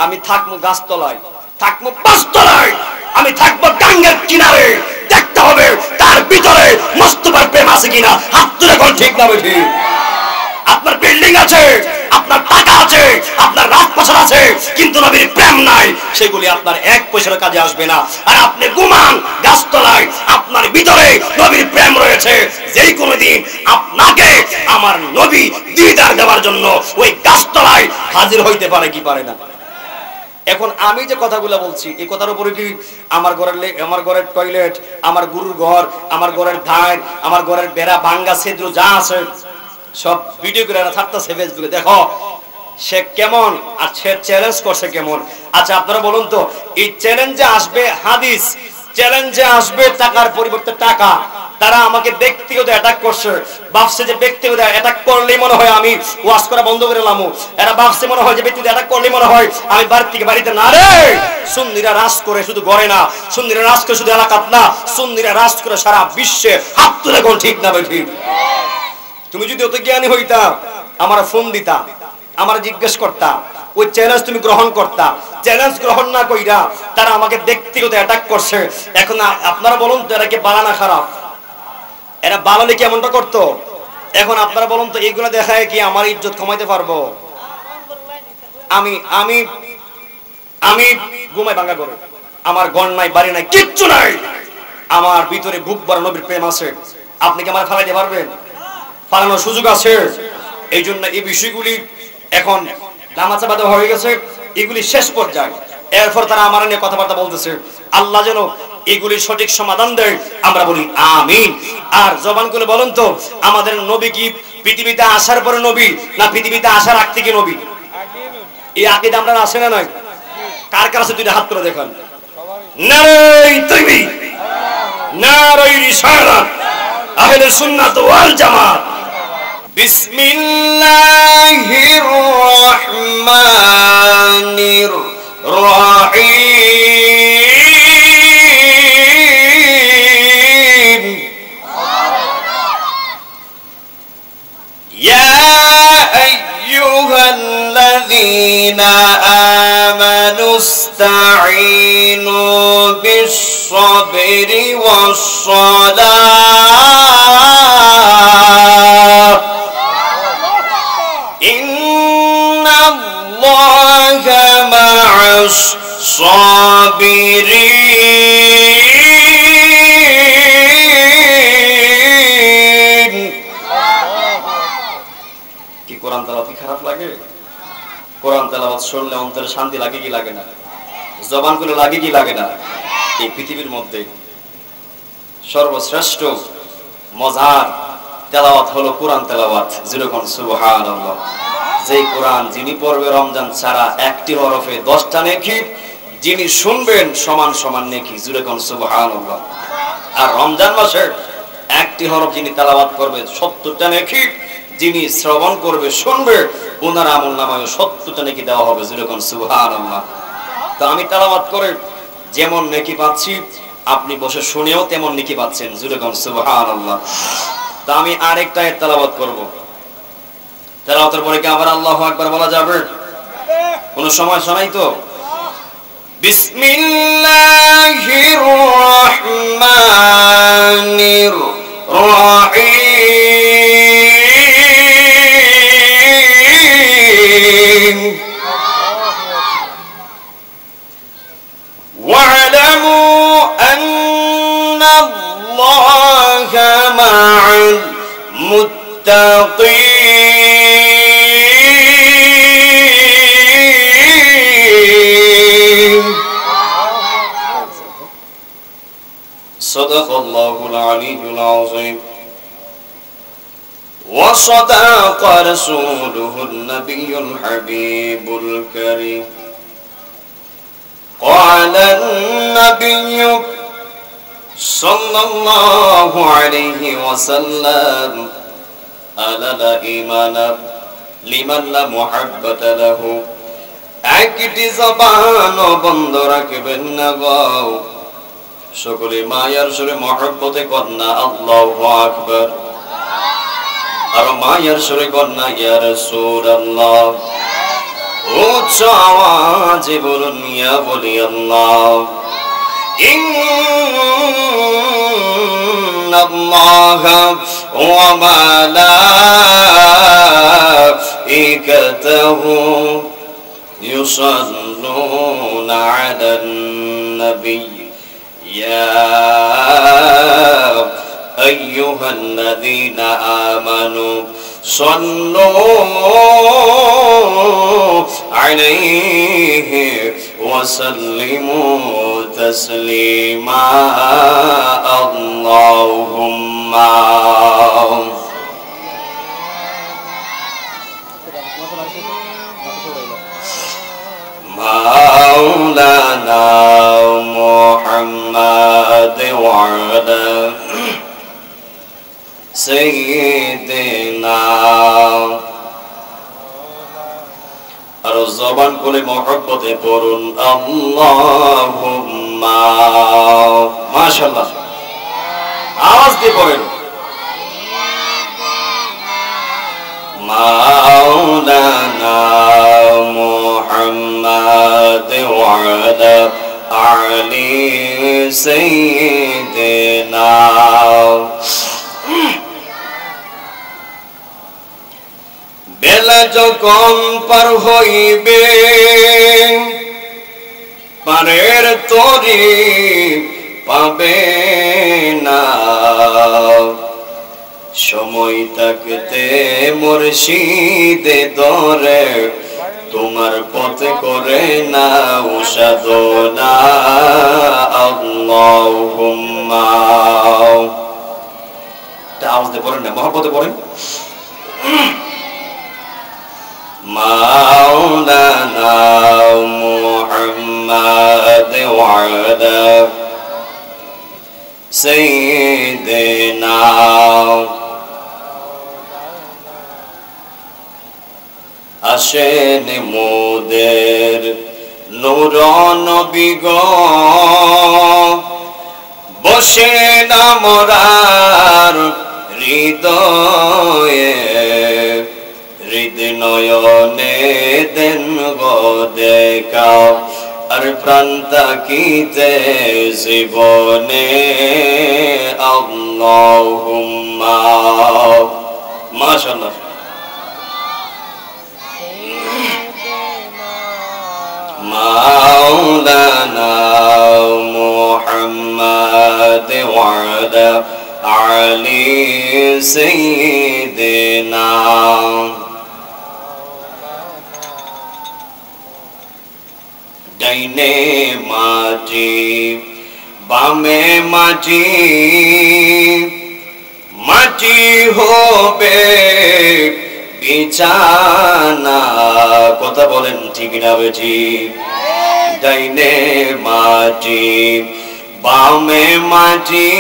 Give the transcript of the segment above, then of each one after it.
আমি থাকবো গাছতলায়, থাকবো পাঁচতলায়, আমি থাকবো গাঙ্গের কিনারে, দেখতে হবে তার ভিতরে মোস্তফার প্রেম আছে কিনা। হাত তুলে কোন ঠিক না বেঠি? আপনার বিল্ডিং আছে, আপনার টাকা আছে, আপনার রাজপ্রাসাদ আছে, কিন্তু নবীর প্রেম নাই, সেগুলি আপনার এক পয়সার কাজে আসবে না। আর আপনি ঘুমান গাছতলায়, আপনার ভিতরে নবীর প্রেম রয়েছে। যেই কোনো দিন আপনাকে আমার নবী দিদার দেওয়ার জন্য ওই গাছতলায় হাজির হইতে পারে কি পারে না? এখন আমি যে কথাগুলো বলছি, এই কথার উপরে কি আমার ঘরের টয়লেট, আমার গুরুর ঘর, আমার ঘরের ধার, আমার ঘরের বেড়া ভাঙ্গা ছিদ্র যা আছে সব ভিডিও করে ছাড়তেছে ফেসবুকে, দেখো সে কেমন আর সে চ্যালেঞ্জ করছে কেমন। আচ্ছা আপনারা বলুন তো, এই চ্যালেঞ্জে আসবে হাদিস, চ্যালেঞ্জে আসবে টাকার পরিবর্তে টাকা। তারা আমাকে ব্যক্তিগত অ্যাটাক করছে, ভাবছে যে ব্যক্তিগত অ্যাটাক করলেই মনে হয় আমি ওয়াজ করা বন্ধ করে লামু। এরা ভাবছে মনে হয় যে ব্যক্তিগত অ্যাটাক করলেই মনে হয় আমি বাড়ি থেকে বাড়িতে না। রে সুন্নিরা রাজ করে শুধু গড়ে না, সুন্নিরা রাজ করে শুধু এলাকাত না, সুন্নিরা রাজ করে সারা বিশ্বে। হাত তুলে কোন ঠিক না ঠিক? তুমি যদি অত জ্ঞানী হইতা আমার ফোন দিতা, আমার জিজ্ঞেস করতা, ওই চ্যালেঞ্জ তুমি গ্রহণ করতা। চ্যালেঞ্জ গ্রহণ না কইরা তারা আমাকে ব্যক্তিগত অ্যাটাক করছে। এখন আপনারা বলুন তো, এরা কি ভালো না খারাপ? এরা ভালো কি এমনটা করতো? এখন আপনারা বলুন তো, এইগুলো দেখায় কি আমার ইজ্জত কমাইতে পারবো? আমি আমি আমি ঘুমাই ভাঙ্গা করে, আমার গণ নাই, বাড়ি নাই, কিচ্ছু নাই, আমার ভিতরে বুক ভরা নবীর প্রেম আছে। আপনি কি আমার ফালাইতে পারবেন? ফালানোর সুযোগ আছে। এই জন্য এই বিষয়গুলি এখন দামাচাবাদা হয়ে গেছে, এগুলি শেষ পর্যায়ে। এরপর তারা আমার নিয়ে কথাবার্তা বলতেছে, আল্লাহ যেন এগুলি সঠিক সমাধান দেয়, আমরা বলি আমিন। আর জবান করে বলুন তো, আমাদের নবী কি পৃথিবীতে আসার পরে নবী, না পৃথিবীতে আসার আগ থেকে নবী? এই আকীদা আমরা আছে না নাই? কার কার আছে দুইটা হাত করে দেখান। নারে তাকবীর, নারে রিসালাত, আহলে সুন্নাত ওয়াল জামাত। বিসমিল্লাহির রহমানির রহিম। ইয়া আইয়ুহাল্লাযীনা আমানুস্তাঈনু বিস-সাবরি ওয়াস-সালাহ ইন্নাল্লাহা মা'আস-সাবিরিন। কি কোরআন তেলাওয়াত কি খারাপ লাগে? কোরআন তেলাওয়াত শুনলে অন্তরে শান্তি লাগে কি লাগে না? জবান খুলে লাগে কি লাগে না? এই পৃথিবীর মধ্যে সর্বশ্রেষ্ঠ মজার তেলাওয়াত হলো কোরআন তেলাওয়াত। যেরকম সুবহানাল্লাহ, যেই কোরআন যিনি পড়বে রমজান ছাড়া একটি হরফে 10টা নেকি, যিনি শুনবেন সমান সমান নেকি। যেরকম সুবহানাল্লাহ। আর রমজান মাসে একটি হরফ যিনি তেলাওয়াত করবে 70টা নেকি, যিনি শ্রবণ করবে শুনবে ওনার আমলনামায় 70টা নেকি দেওয়া হবে। যেরকম সুবহানাল্লাহ। তো আমি তেলাওয়াত করে যেমন নেকি পাচ্ছি, আপনি বসে শুনেও তেমন নেকি পাচ্ছেন। যেরকম সুবহানাল্লাহ। তো আমি আরেকটা আয়াত তেলাওয়াত করব। তেলাওয়াতের পরে কি আবার আল্লাহু আকবার বলা যাবে? কোন সমস্যা নাই তো? বিসমিল্লাহির রহমানির রহিম। ওয়া'লামু আন্নাল্লাহা মা'আল মুত্তাকিন। সাদাকাল্লাহুল আলিয়্যুল আযীম ওয়া সাদাকা রাসূলুহুন নাবিয়্যুল হাবিবুল কারীম। قال النبي صلى الله عليه وسلم ألا لا إيمان لمن لا محبة له। একটি জবান বন্ধ রাখবেন না গো, সকলে মায়ার সুরে মহব্বতে কন্যা আল্লাহু আকবার। আর মায়ার সুরে কন্যা ইয়া রাসূলুল্লাহ। উচ্চ আওয়াজে বলুন ইয়া বলি আল্লাহ। ইন্নাল্লাহা ওয়া মালাইকাতাহু ইউসাল্লুনা আলান নবী ইয়া আইয়ুহাল্লাযীনা আমানু صلوا عليه وسلموا تسليما اللهم مولانا محمد وعلى سيدنا আর জবান করে মহব্বতে পড়ুন আল্লাহুম্মা। মাশাআল্লাহ, আওয়াজ দিয়ে পড়েন মাওলানা মুহাম্মদ ওয়া আলা আলি সাইয়্যিদিনা। বেলা যখন পার হইবে পারের তরি পাবে না, সময় থাকতে মুর্শিদে ধরে তোমার পথে করে না সাধনা আল্লাহুম্মা। আওয়াজ দিয়ে পড়েন না, মহব্বতে পড়েন مولانا محمد وعلى سيدنا। আসেন মোদের নূর নবী গো, বসেন আমরার হৃদয়ে, হৃদনয়নে দেন গো দেখা, আর প্রাণ তাকিতে জীবনে আল্লাহুম্মা। মাশাআল্লাহ, মাওলানা মুহাম্মদ ওয়া আলা আলি সাইয়্যিদিনা। ডাইনে মাটি বামে মাটি, মাটি হবে বিছানা। কথা বলেন ঠিক না বেঠি? ডাইনে মাটি বামে মাটি,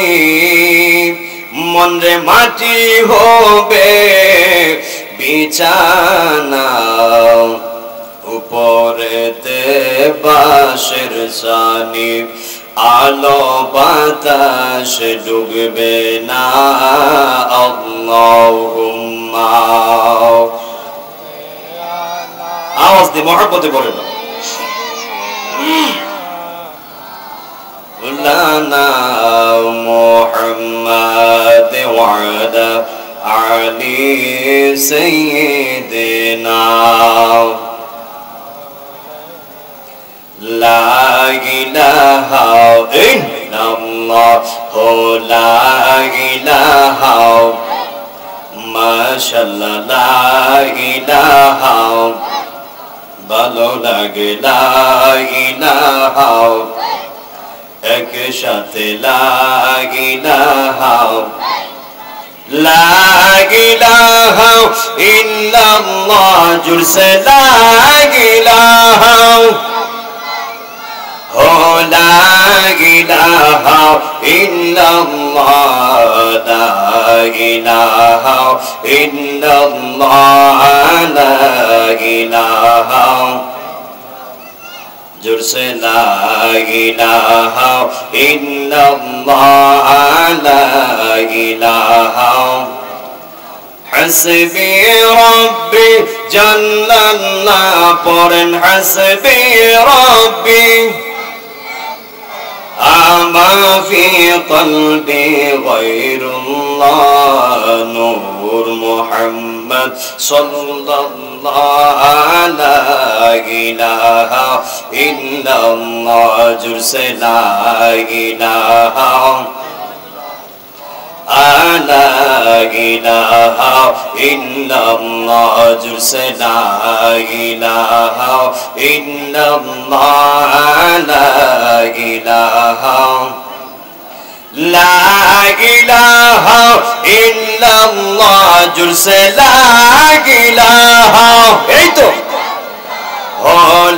মনরে মাটি হবে বিছানা। উপরেতে বাঁশের ছানি, আলো বাতাস ডুববে না আল্লাহুম্মা। আওয়াজ দিয়ে মহব্বতে পড়ে না مولانا محمد وعلى علي سيدنا لا إله إلا الله لا إله ما شاء الله لا إله ভালো লাগে লা ইলাহা একসাথে লা ইলাহা লা ইলাহা ইল্লাল্লাহ জুরসে লা ইলাহা ও লা ইলাহা ইল্লাল্লাহ লা ইলাহা ইল্লাল্লাহ লা ইলাহা জোরসে লা ইলাহা ইল্লাল্লাহ লা ইলাহা হাসবি রব্বি জাল্লাল্লাহ পড়েন হাসবি রব্বি আমা ফি কলবি গায়রুল্লাহ নূর মুহাম্মদ সাল্লাল্লাহু আলাইহি ইলাহা ইল্লাল্লাহ জুরসে লা ইলাহা লা ইলাহা ইল্লাল্লাহ জুরসে লা ইলাহা ইল্লাল্লাহ লা ইলাহা লা ইলাহা ইল্লাল্লাহ জুরসে লা ইলাহা এই তো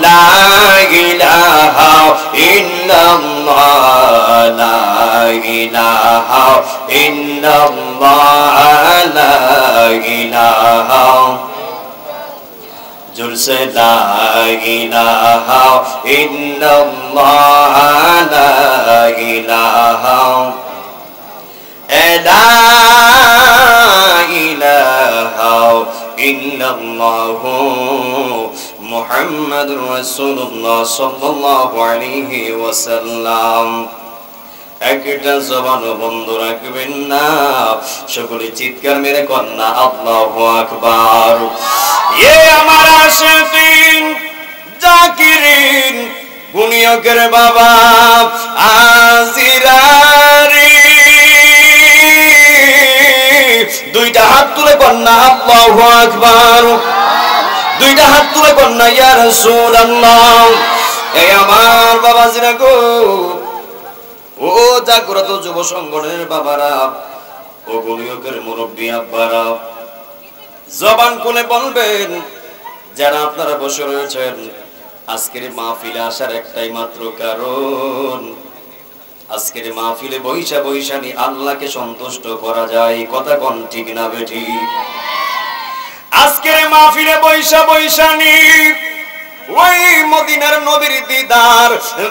লা ইলাহা ইল্লাল্লাহ লা ইলাহা ইল্লাল্লাহ লা ইলাহা জুরসে লা ইলাহা ইল্লাল্লাহ লা ইলাহা লা ইলাহা ইল্লাল্লাহ মুহাম্মাদুর রাসূলুল্লাহ সাল্লাল্লাহু আলাইহি ওয়াসাল্লাম। একটা জবান বন্ধ রাখবেন না, সকলে চিৎকার মেরে কন্যা আল্লাহু আকবার। এ আমার আশিকিন জাকিরিন গুনিয়কের বাবা আজিরারি দুইটা হাত তুলে কন্যা আল্লাহু আকবার, দুইটা হাত তুলে কন্যা ইয়া রাসূলুল্লাহ। এই আমার বাবাজিরা গো, ও জাগ্রত যুব সংগঠনের বাবারা, ও গুনিয়কের মুরব্বী আব্বারা, জবান খুলে বলবেন যারা আপনারা বসে রয়েছেন, আজকের মাহফিলে আসার একটাই মাত্র কারণ, আজকের মাহফিলে বৈশা বৈশানি আল্লাহকে সন্তুষ্ট করা যায়। কথা কোন ঠিক না বেঠি? আজকের মাহফিলে বৈশা বৈশানি ওই মদিনার নবীর দিদার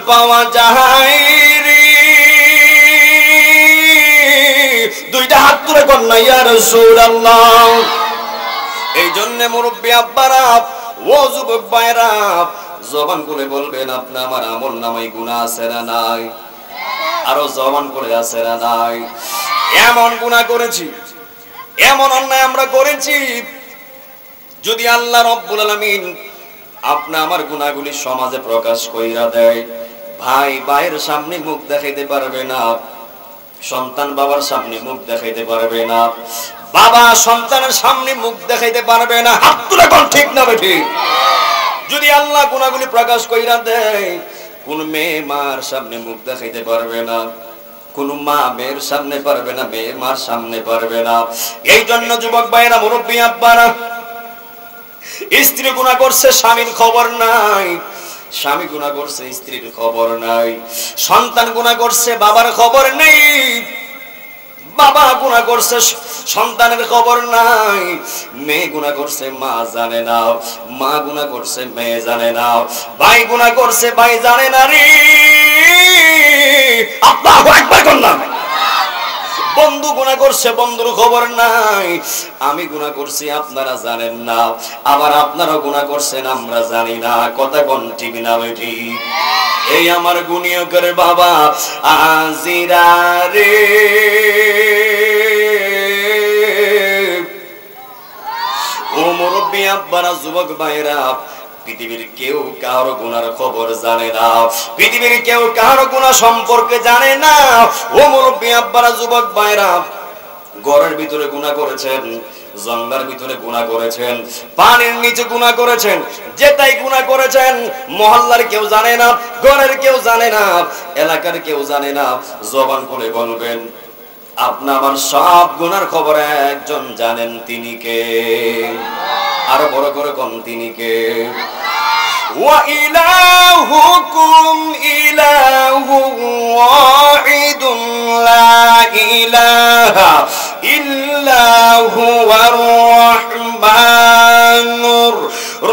পাওয়া যায় রে। দুইটা হাত তুলে কন্যা ইয়া রাসূলুল্লাহ। এই জন্য মুরব্বী আব্বারা, ও যুবক ভাইরা, জবান করে বলবেন আপনি আমার আমল নামায় গুনাহ আছে না নাই? আরো জবান করে আছে না নাই? এমন গুনাহ করেছি, এমন অন্যায় আমরা করেছি, যদি আল্লাহ রব্বুল আলামিন আপনি আমার গুনাহগুলি সমাজে প্রকাশ কইরা দেয়, ভাই ভাইয়ের সামনে মুখ দেখাইতে পারবে না, সন্তান বাবার সামনে মুখ দেখাইতে পারবে না, বাবা সন্তানের সামনে মুখ দেখাইতে পারবে না। হাত তুলে কোন ঠিক না ঠিক? যদি আল্লাহ গুনাহগুলি প্রকাশ কইরা দেয়, কোন মেয়ে মার সামনে মুখ দেখাইতে পারবে না, কোন মা মেয়ের সামনে পারবে না, মেয়ে মার সামনে পারবে না। এই জন্য যুবক ভাইরা, মুরব্বী আব্বারা, স্ত্রী গুনাহ করছে স্বামীর খবর নাই, স্বামী গুনাহ করছে স্ত্রীর খবর নাই, সন্তান গুনাহ করছে বাবার খবর নেই, বাবা গুনাহ করছে সন্তানের খবর নাই, মেয়ে গুনাহ করছে মা জানে না, মা গুনাহ করছে মেয়ে জানে না, ভাই গুনাহ করছে ভাই জানে না রে। আল্লাহু আকবার করলাম। বন্ধু গুনাহ করছে বন্ধুর খবর নাই, আমি গুনাহ করছি আপনারা জানেন না, আবার আপনারা গুনাহ করছেন আমরা জানি না। কথা কোন ঠিক না বেঠি? এই আমার গুনিয়কের বাবা আজিরা রে, ও মুরব্বী আব্বারা, যুবক ভাইরা, পৃথিবীর কেউ কারো গুনার খবর জানে না, পৃথিবীর কেউ কারো গুনাহ সম্পর্কে জানে না। ও মুরব্বী আব্বারা, যুবক ভাইরা, ঘরের ভিতরে গুনাহ করেছেন, জঙ্গলের ভিতরে গুনাহ করেছেন, পানির নিচে গুনাহ করেছেন, যেটাই গুনাহ করেছেন, মহল্লার কেউ জানে না, ঘরের কেউ জানে না, এলাকার কেউ জানে না। জবান খুলে বলবেন আপনি আমার সব গুনার খবর একজন জানেন, তিনি কে? আরো বড় করে কোন তিনি কে? ওয়া ইলাহুকুম ইলাহু ওয়াহিদুন লা ইলাহা ইল্লা হুয়ার রাহমানুর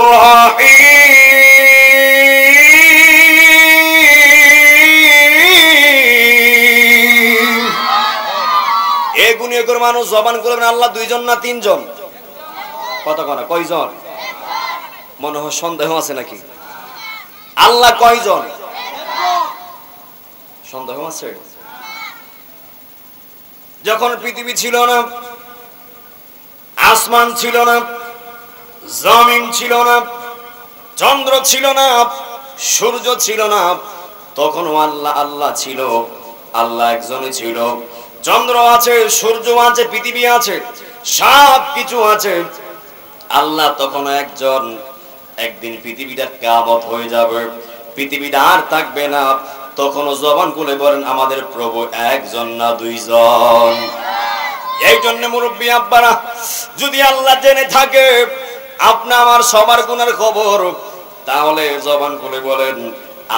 রহিম। এই গুণীয় মানুষ জবান করবেন আল্লাহ দুইজন না তিনজন? কত কোন কয়জন? মনে হয় সন্দেহ আছে নাকি? আল্লাহ কয়জন? সন্দেহ আছে? যখন পৃথিবী ছিল না, আসমান ছিল না, জমিন ছিল না, চন্দ্র ছিল না, সূর্য ছিল না, তখনও আল্লাহ আল্লাহ ছিল। আল্লাহ একজনই ছিল। চন্দ্র আছে, সূর্য আছে, পৃথিবী আছে, সব কিছু আছে। আল্লাহ তখন একজন। একদিন পৃথিবীটা কিয়ামত হয়ে যাবে, পৃথিবীটা আর থাকবে না। তখনও জবান খুলে বলেন আমাদের প্রভু একজন না দুইজন। এই জন্য মুরব্বী আব্বারা, যদি আল্লাহ জেনে থাকে আপনি আমার সবার গুনার খবর, তাহলে জবান খুলে বলেন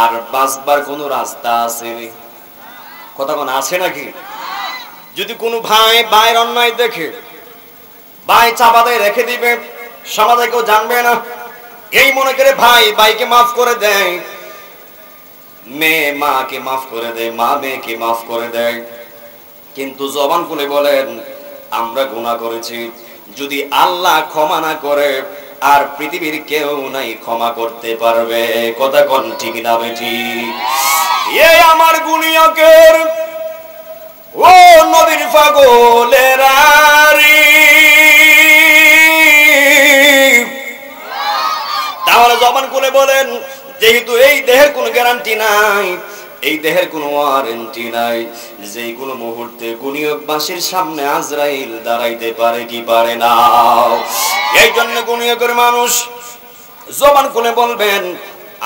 আর বাঁচবার কোন রাস্তা আছে? কথা কোন আছে নাকি? যদি কোনো ভাই ভাইয়ের অন্যায় দেখে, ভাই চাপাতে রেখে দিবে, সমাজে কেউ জানবে না, এই মনে করে ভাই ভাইকে মাফ করে দেয়, মেয়ে মাকে মাফ করে দেয়, মা মেয়েকে মাফ করে দেয়। কিন্তু জবান খুলে বলেন আমরা গুনাহ করেছি, যদি আল্লাহ ক্ষমা না করে আর পৃথিবীর কেউ নাই ক্ষমা করতে পারবে। কথা কোন ঠিক না বেঠিক? এই আমার গুনিয়কের ও নবীর পাগলেরা রে, তাহলে জবান খুলে বলেন যেহেতু এই দেহের কোনো গ্যারান্টি নাই, এই দেহের কোনো ওয়ারেন্টি নাই, যে কোনো মুহূর্তে গুনিয়কবাসীর সামনে আজরাইল দাঁড়াইতে পারে কি পারে না। এই জন্য গুনিয়কের মানুষ জবান খুলে বলবেন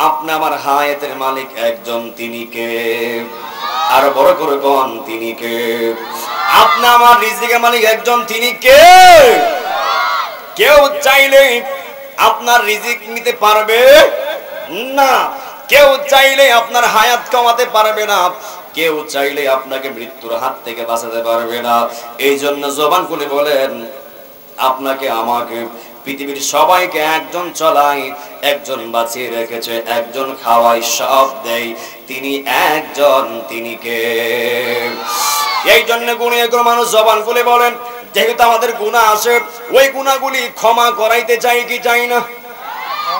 আপনি আমার হায়াতের মালিক একজন, তিনি কে? আর বড় করে কোন তিনি কে? আপনি আমার রিজিকের মালিক একজন, তিনি কে? কেউ চাইলে আপনার রিজিক নিতে পারবে না, কেউ চাইলে আপনার হায়াত কমাতে পারবে না, কেউ চাইলে আপনাকে মৃত্যুর হাত থেকে বাঁচাতে পারবে না। এই জন্য জবান খুলে বলেন আপনাকে আমাকে পৃথিবীর সবাইকে একজন চলাই, একজন বাঁচিয়ে রেখেছে, একজন খাওয়াই, সব দেয়, তিনি একজন, তিনি কে? এই জন্য গুনাহগার মানুষ জবান খুলে বলেন যেহেতু আমাদের গুনাহ আছে, ওই গুনাহগুলি ক্ষমা করাইতে চাই কি চাই না?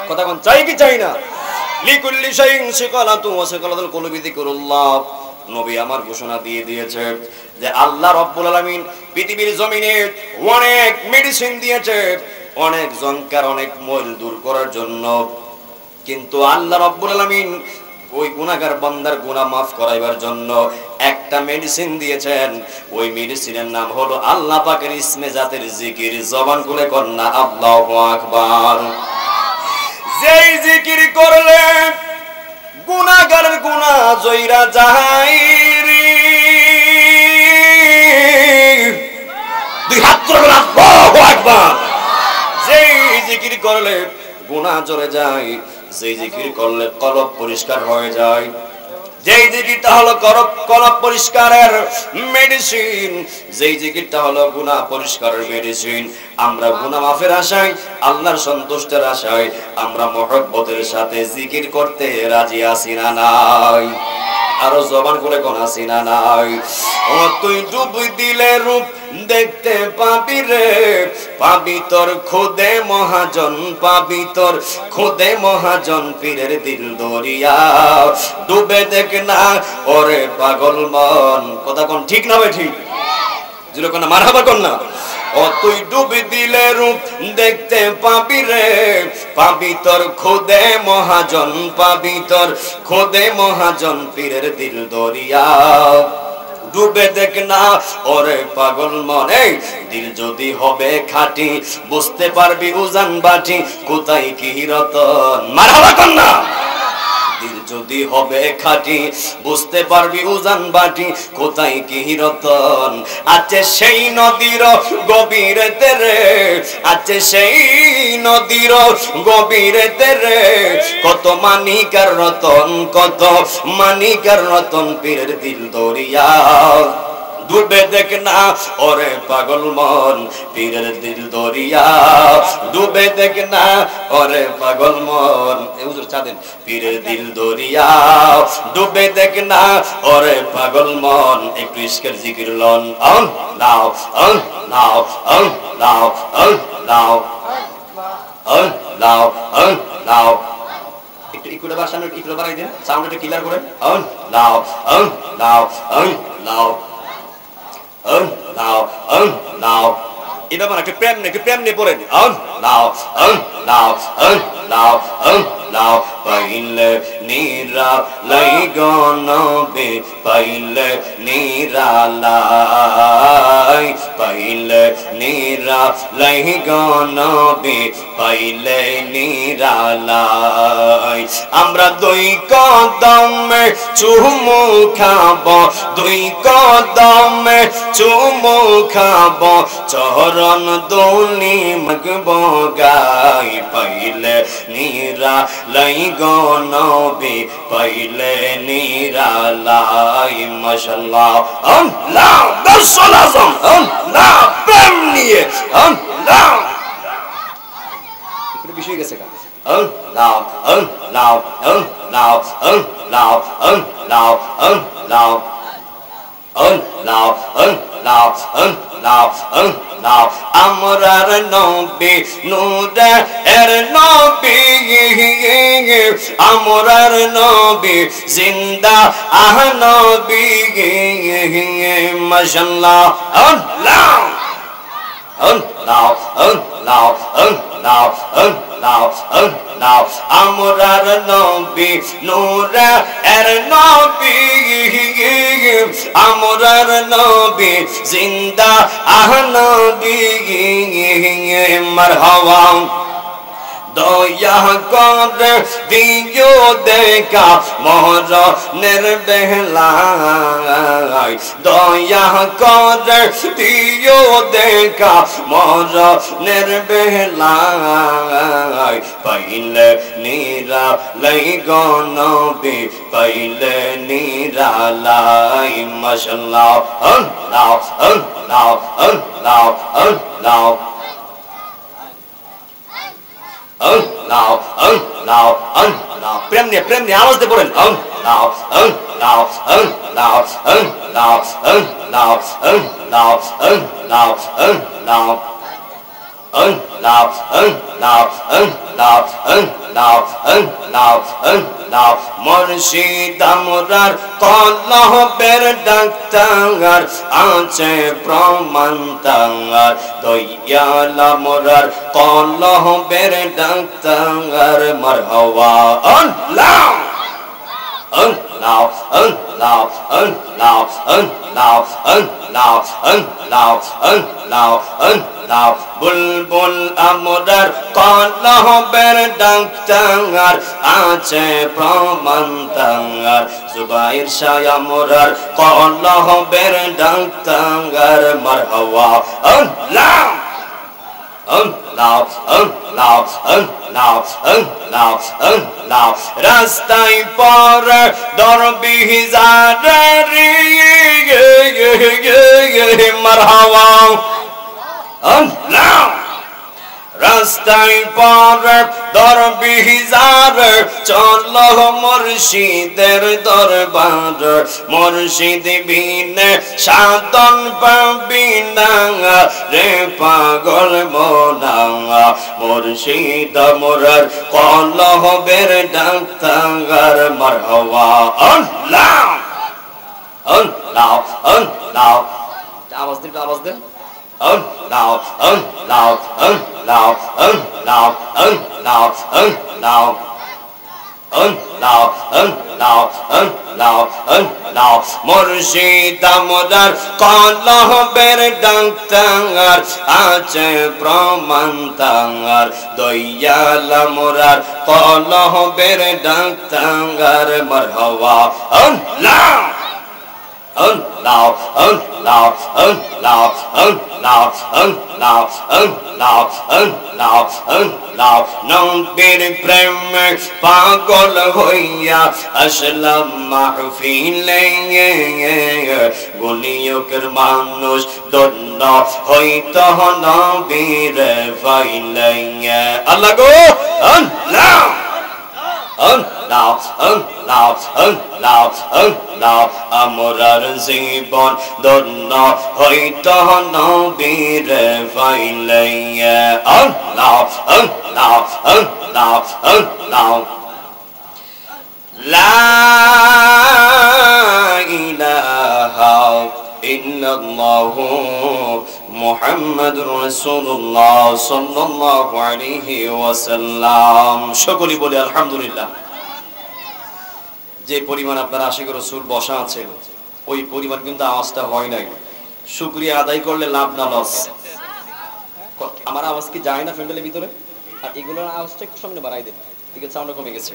কথা কোন চাই কি চাই না? লিকুল্লি শাইইন সিকালাতু ওয়া সিকালাতুল কুলুবি যিকরুল্লাহ। নবী আমার ঘোষণা দিয়ে দিয়েছে যে আল্লাহ রাব্বুল আলামিন পৃথিবীর জমিনে অনেক মেডিসিন দিয়েছে, অনেক জংকার, অনেক ময়ল দূর করার জন্য, কিন্তু আল্লাহ রাব্বুল আলামিন ওই গুনাহগার বান্দার গুনাহ মাফ করাইবার জন্য একটা মেডিসিন দিয়েছেন। ওই মেডিসিনের নাম হলো আল্লাহ পাকের ইসমে জাতের জিকির। জবান খুলে কন্না আল্লাহু আকবার। যেই জিকির করলে গুনাহগারের গুনাহ জয়রা যায় রে। দুই হাত তুলে আল্লাহু আকবার। যেই জিকির করলে গুনাহ চলে যায়, যেই জিকির করলে কলব পরিষ্কার হয়ে যায়, যেই জিকিরটা হলো কলব পরিষ্কারের মেডিসিন, যেই জিকিরটা হলো গুনাহ পরিষ্কারের মেডিসিন। আমরা গুনাহ মাফের আশায়, আল্লাহর সন্তুষ্টের আশায় আমরা মহব্বতের সাথে জিকির করতে রাজি আছি না নাই? আরো জবান করে কোন আছি না নাই? ও তুই ডুব দিলে রূপ দেখতে পাবি রে, পাবি তোর খুদে মহাজন, পাবি তোর খুদে মহাজন পীরের দিল দরিয়া। ডুবে দেখ না ওরে পাগল মন। কথা কোন ঠিক না ঠিক? যেটা কোন মারহাবা কোন না? ও তুই ডুবি দিলে রূপ দেখতে পাবি রে, পাবি তোর খুদে মহাজন, পাবি তোর খুদে মহাজন পীরের দিল দরিয়া। ডুবে দেখ না ওরে পাগল মনে, দিল যদি হবে খাঁটি বুঝতে পারবি উজান বাটি, কোথায় কি রতন। মারহাবা কোন না? দিল যদি হবে খাঁটি বুঝতে পারবি উজান বাটি, কোথায় কি রতন। আছে সেই নদীর গভীরেতে রে, আছে সেই নদীর গভীরেতে রে, কত মানিকার রতন, কত মানিকার রতন পীরের দিল দরিয়া। ডুবে দেখ না ওরে পাগল মন পীরের দিল দরিয়া। ডুবে দেখ না ওরে পাগল মন, হুজুর চাঁদেন পীরের দিল দরিয়া। ডুবে দেখ না ওরে পাগল মন, একটু ইশকের জিকির লন। নাও নাও নাও নাও নাও। আল্লাহ আল্লাহ একটু ইকুটা বাসানো ইকুটা বাড়াই দেন সাউন্ড একটু ক্লিয়ার করে আল্লাহ আল্লাহ আল্লাহ আল্লাহ আল্লাহ এটা মানে একটু প্রেম নিয়ে পড়েন আল্লাহ আল্লাহ আল্লাহ আল্লাহ পাইলে নিরা লাই গনবে পাইলে নিরালাই পাইলে নিরা লাই গনবে পাইলে নিরালাই আমরা দুই কদমে চুমু খাব দুই কদমে চুমু খাব চরণ দুলি মগব গাই পাইলে নিরা লাই গনবে পাইলে নিরালাই মাশাআল্লাহ আল্লাহ দর্শন আজম আল্লাহ প্রেম নিয়ে আল্লাহ একটু বিষয় গেছে কা আল্লাহ আল্লাহ আল্লাহ আল্লাহ আল্লাহ আল্লাহ আল্লাহ আল্লাহ আল্লাহ আল্লাহ আমরার নবী নূরে এর নবী আমরার নবী জিন্দা আহ নবী মাশাআল্লাহ আল্লাহ আল্লাহ আল্লাহ আল্লাহ আল্লাহ আল্লাহ আমরার নবী নূরে এর নবী আমরার নবী জিন্দা আহ নবী মারহাবা দয়া করে দিও দেখা মরণের বেলায় দয়া করে দিও দেখা মরণের বেলায় পাইলে নিরা লাই গনবে পাইলে নিরালাই মাশাআল্লাহ আল্লাহ আল্লাহ আল্লাহ আল্লাহ আল্লাহ আল্লাহ আল্লাহ প্রেম নিয়ে আওয়াজ দিয়ে পড়েন আল্লাহ আল্লাহ আল্লাহ আল্লাহ আল্লাহ আল্লাহ আল্লাহ আল্লাহ আল্লাহ আল্লাহ আল্লাহ আল্লাহ আল্লাহ আল্লাহ মুর্শিদ আমরার কলবের ডাক্তার আছে প্রমাণ তার দয়াল আমরার কলবের ডাক্তার মারহাবা আল্লাহ আল্লাহ আল্লাহ আল্লাহ আল্লাহ আল্লাহ আল্লাহ আল্লাহ আল্লাহ বুলবুল আমরার কলবের ডাক্তার আছে প্রমাণ তার জুবাইর শাহ আমরার কলবের ডাক্তার মারহাবা আল্লাহ আল্লাহ আল্লাহ আল্লাহ আল্লাহ আল্লাহ রাস্তায় পর দরবিজারে মারহাবা আল্লাহ রাস্তায় পর দরবিজার চল মুর্শিদের দরবার মুর্শিদ বিনে সাধন পাবি না রে পাগল মোনা মুর্শিদ মোরার কলবের ডাক্তার মারহাবা আল্লাহ আল্লাহ আল্লাহ আওয়াজ দেন আল্লাহ আল্লাহ আল্লাহ আল্লাহ আল্লাহ আল্লাহ আল্লাহ আল্লাহ আল্লাহ আল্লাহ মুর্শিদ আমরার কলবের ডাক্তার আছে প্রমাণ তার দয়াল আমরার কলবের ডাক্তার মারহাবা আল্লাহ আল্লাহ আল্লাহ আল্লাহ আল্লাহ আল্লাহ আল্লাহ আল্লাহ আল্লাহ নবীর প্রেমে পাগল হইয়া আসলাম মাহফিলে গুনিয়কের মানুষ ধন্য হইত নবীর পাইলে আল্লাহ গো আল্লাহ আল্লাহ আল্লাহ আল্লাহ আল্লাহ আমরার জীবন ধন্য হইত নবীর পাইলে আল্লাহ আল্লাহ আল্লাহ আল্লাহ লা ইলাহা ইল্লাল্লাহু মুহাম্মাদুর রাসূলুল্লাহ সাল্লাল্লাহু আলাইহি ওয়াসাল্লাম। সকলেই বলি আলহামদুলিল্লাহ। যে পরিমাণ আপনার আশিক রাসূল বসা আছেন ওই পরিমাণ কিন্তু আওয়াজটা হয় নাই। শুকরিয়া আদায় করলে লাভ না লস? আমার আওয়াজ কি যায় না ফ্যান্ডেলের ভিতরে? আর এগুলোর আওয়াজটা একটু সামনে বাড়াই দেন, ঠিক আছে? সাউন্ডটা কমে গেছে।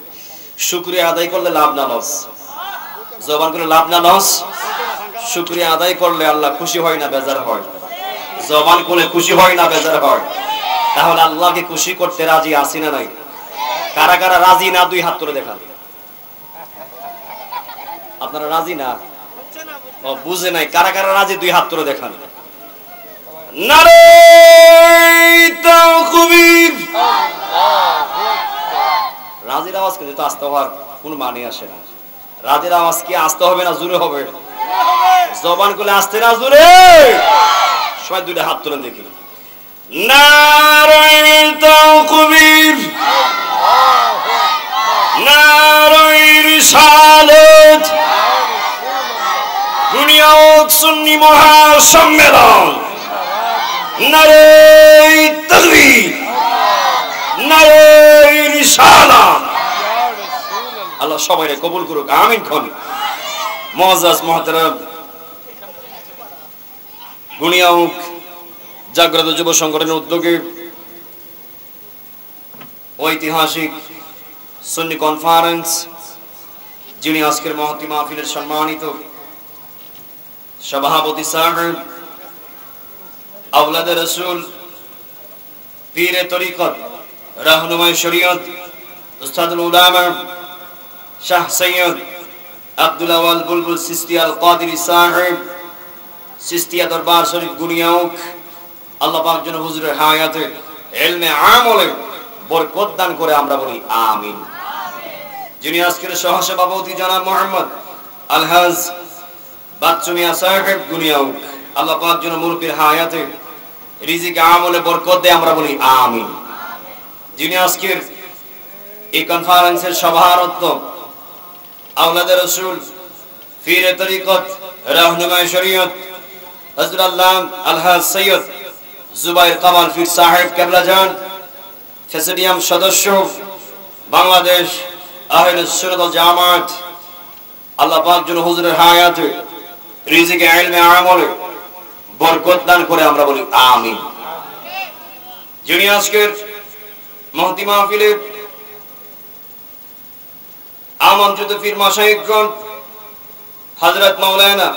শুকরিয়া আদায় করলে লাভ না লস? জবান করে লাভ না লস? শুকরিয়া আদায় করলে আল্লাহ খুশি হয় না বেজার হয়? জবান করে খুশি হয় না বেজার হয়? তাহলে আল্লাহকে খুশি করতে রাজি আছি না নাই? কারা কারা রাজি না দুই হাত তুলে দেখান। আপনারা রাজি না? ও বুঝে নাই। কারা কারা রাজি দুই হাত তুলে দেখান। নারে তাকবীর। রাজির আওয়াজ কিন্তু আস্তে হওয়ার কোনো মানে আসে না। রাজির আওয়াজ কি আস্তে হবে না জোরে হবে? জবান খুলে আস্তে না জোরে? সবাই দুইটা হাত তুলে দেখি। নারে তাকবীর, নারে রিসালাত, দুনিয়া ও সুন্নি মহাসম্মেলন, নারে তাকবীর, নারে রিসালাত। আল্লাহ সবাইকে কবুল করুক, আমিন। খন মুআজ্জাজ মুহতারাম গুনিয়াউক জাগ্রত যুব সংগঠনের উদ্যোগে ঐতিহাসিক সুন্নি কনফারেন্স, যিনি আজকের মহতি মাহফিলের সম্মানিত সভাপতি সাহেব, আওলাদে রাসূল, পীরে তরিকত, রাহনুমায়ে শরীয়ত, উস্তাদুল উলামা শাহ সৈয়দ আব্দুল আওয়াল বুলবুল সিস্তি আল কাদেরী সাহেব, সিস্তিয়া দরবার শরীফ গুনিয়াউক, আল্লাহ পাক যেন হুজুরের হায়াতে ইলমে আমলে বরকত দান করে আমরা বলি আমিন। যিনি আজকের সহসভাপতি জনাব মোহাম্মদ আলহাজ বাচ্চু মিয়া সাহেব গুনিয়াউক, আল্লাহ পাক যেন মুরব্বির হায়াতে রিজিকে আমলে বরকত দেয় আমরা বলি আমিন। যিনি আজকের এই কনফারেন্সের সভারত্ব আওলাদে রাসূল, পীরে তরিকত, রাহনুমায়ে শরীয়ত হযরত আল্লাহ আলহাজ সৈয়দ জুবাইর কামাল পীর সাহেব কেবলা জান, প্রেসিডিয়াম সদস্য বাংলাদেশ আহলুস সুন্নাত ওয়াল জামাত, আল্লাহ পাক যেন হুজুরের হায়াতে রিজিকে ইলমে আমলে বরকত দান করে আমরা বলি আমিন। যিনি আজকের মহতি মাহফিলে আমন্ত্রিত পীর মাশায়েখগণ হযরত মাওলানা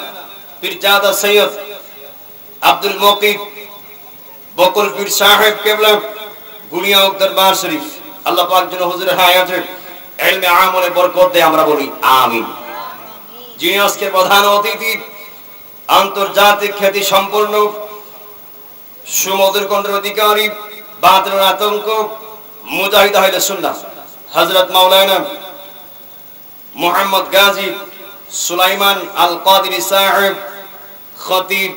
পীরজাদা সৈয়দ আব্দুল মুকিব বকুল পীর সাহেব কেবলা গুনিয়াউক দরবার শরীফ, আল্লাহ পাক যেন হুজুরের হায়াতে ইলমে আমলে বরকত দেয় আমরা বলি আমিন। যিনি আজকের প্রধান অতিথি আন্তর্জাতিক খ্যাতি সম্পন্ন সুমধুর কণ্ঠের অধিকারী, বাদরের আতঙ্ক, মুজাহিদ আহলে সুন্নাহ হযরত মাওলানা মুহাম্মদ গাজী সুলাইমান আল কাদেরী সাহেব, খতিব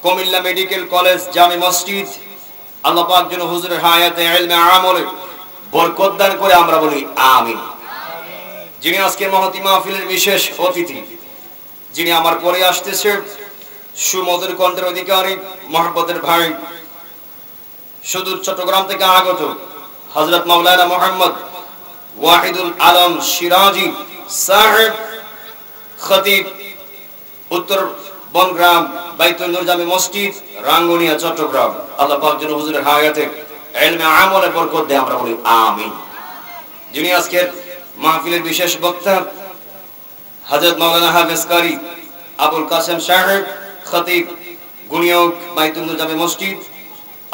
কুমিল্লা মেডিকেল কলেজ জামে মসজিদ, আল্লাহ পাক যেন হুজুরের হায়াতে ইলমে আমলে বরকত দান করে আমরা বলি আমিন। যিনি আজকের মহতি মাহফিলের বিশেষ অতিথি, যিনি আমার পরে আসতেছে সুমধুর কণ্ঠের অধিকারী, মহব্বতের ভাই, সুদূর চট্টগ্রাম থেকে আগত হযরত মাওলানা মুহাম্মদ ওয়াহিদুল আলম সিরাজি সাহেব, খতিব, উত্তর বনগ্রাম বাইতুল নূর জামে মসজিদ, রাঙ্গুনিয়া, চট্টগ্রাম, আল্লাহ পাক যেন হুজুরের হায়াতে ইলমে আমলে বরকত দেয় আমরা বলি আমিন। যিনি আজকের মাহফিলের বিশেষ বক্তা হযরত মাওলানা হাফেজ কারি আবুল কাসেম সাহেব, খতিব, গুনিয়াউক বাইতুল নূর জামে মসজিদ,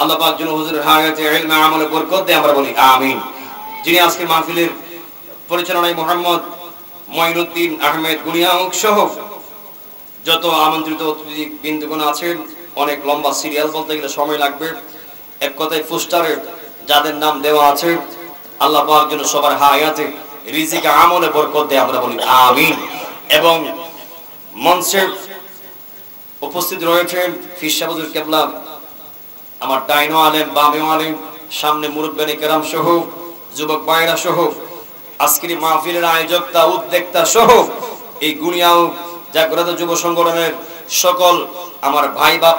আল্লাহ পাক যেন হুজুরের হায়াতে ইলমে আমলে বরকত দেয় আমরা বলি আমিন। যিনি আজকে মাহফিলের পরিচালনায় মোহাম্মদ মঈনুদ্দিন আহমেদ গুনিয়াউক সহ যত আমন্ত্রিত অতিথি বিন্দুগণ আছেন, অনেক লম্বা সিরিয়াল, বলতে গেলে সময় লাগবে। এক কথায় পোস্টারে যাদের নাম দেওয়া আছে, আল্লাহ পাক যেন সবার হায়াতে রিজিকে আমলে বরকত দেয়, আমরা বলি আমিন। এবং মঞ্চে উপস্থিত রয়েছেন পীর সাহেব হুজুর কেবলা, আমার ডাইনো আলেম বামেও আলেম, সামনে মুরব্বিয়ানে কেরাম সহ যুবক ভাইরা সহ আজকের মাহফিলের আয়োজকতা উদ্যোক্তা সহ এই গুনিয়াও জাগ্রত যুব সংগঠনের সকল আমার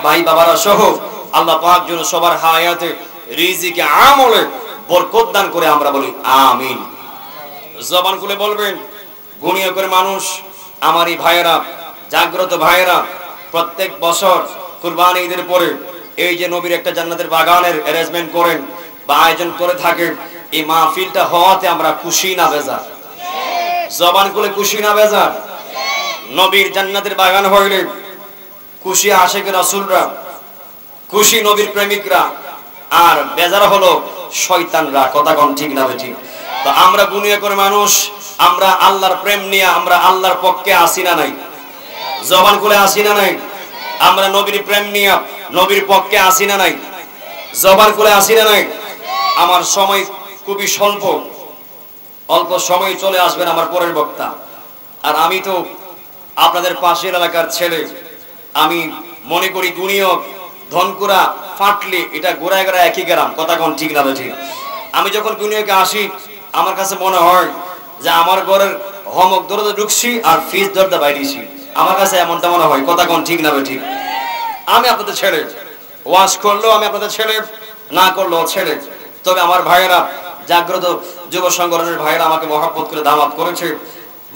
ভাই বাবারা সহ আল্লাহ পাক যেন সবার হায়াতে রিজিকে আমলে বরকত দান করে, আমরা বলি আমিন। জবান খুলে বলবেন, গুনিয়া করে মানুষ, আমারই ভাইয়েরা, জাগ্রত ভাইয়েরা প্রত্যেক বছর কুরবানি ঈদের পরে এই যে নবীর একটা জান্নাতের বাগানের অ্যারেঞ্জমেন্ট করেন বা আয়োজন করে থাকেন, এই মাহফিলটা হওয়াতে আমরা খুশি না বেজার? জবান খুলে খুশি না বেজার? নবীর জান্নাতের বাগান হইলে খুশি আশিক রাসূলরা, খুশি নবীর প্রেমিকরা, আর বেজার হলো শয়তানরা। কথা কোন ঠিক না ঠিক? তো আমরা গুনিয়া করে মানুষ, আমরা আল্লাহর প্রেম নিয়ে আমরা আল্লাহর পক্ষে আসি না নাই? জবান খুলে আসি না নাই? আমরা নবীর প্রেম নিয়ে নবীর পক্ষে আসি না নাই? জবান খুলে আসি না নাই? আমার সময় খুবই স্বল্প, অল্প সময় চলে আসবেন আমার পরের বক্তা। আর আমি তো আপনাদের পাশের এলাকার ছেলে, আমি মনে করি গুনিয়া ধনকুরা ফাটলে এটা গোড়ায় গোড়ায় একই গ্রাম। কথা কোন ঠিক না ঠিক? আমি যখন গুনিয়াকে আসি আমার কাছে মনে হয় যে আমার ঘরের হমক দরজা ঢুকছি আর ফিস দরজা বাইরেছি, আমার কাছে এমনটা মনে হয়। কথা কোন ঠিক না ঠিক? আমি আপনাদের ছেলে, ওয়াজ করলেও আমি আপনাদের ছেলে, না করলেও ছেলে। তবে আমার ভাইয়েরা, জাগ্রত যুব সংগঠনের ভাইয়েরা আমাকে মহব্বত করে দাওয়াত করেছে,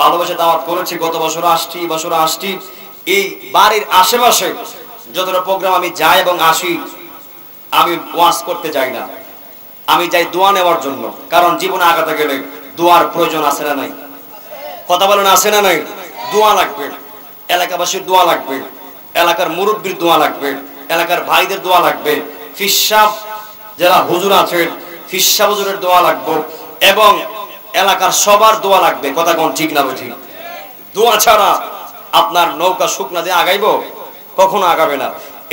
ভালোবেসে দাওয়াত করেছে। গত বছর আসছি, বছর আসছি। এই বাড়ির আশেপাশে যতটা প্রোগ্রাম আমি যাই এবং আসি, আমি ওয়াজ করতে যাই না, আমি যাই দোয়া নেওয়ার জন্য। কারণ জীবনে আগাতে গেলে দোয়ার প্রয়োজন আছে না নাই? কথা বলেন, আছে না নাই? দোয়া লাগবে, এলাকাবাসীর দোয়া লাগবে, এলাকার মুরব্বীর দোয়া লাগবে, এলাকার ভাইদের দোয়া লাগবে, ফিসাব যারা হুজুর আছেন ফিসাব হুজুরের দোয়া লাগবে, এবং এলাকার সবার দোয়া লাগবে। কথা কোন ঠিক না ঠিক? দোয়া ছাড়া আপনার নৌকা শুকনা দিয়ে আগাইবো? কখনো আগাবে না।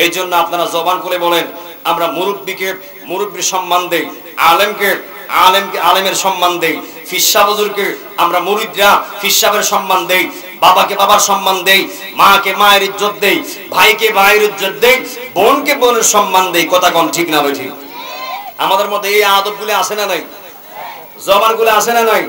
এই জন্য আপনারা জবান খুলে বলেন, আমরা মুরব্বীকে মুরব্বীর সম্মান দেই, আলেমকে আলেমের সম্মান দেই, ফিসাব হুজুরকে আমরা মুরিদরা ফিসাবের সম্মান দেই, বাবাকে বাবার সম্মান দেই, মাকে মায়ের ইজ্জত দেই, ভাইকে ভাইয়ের ইজ্জত দেই, বোনকে বোনের সম্মান দেই। কথা কোন ঠিক না ঠিক? আমাদের মধ্যে এই আদবগুলো আছে না নাই? জবানগুলো আছে না নাই?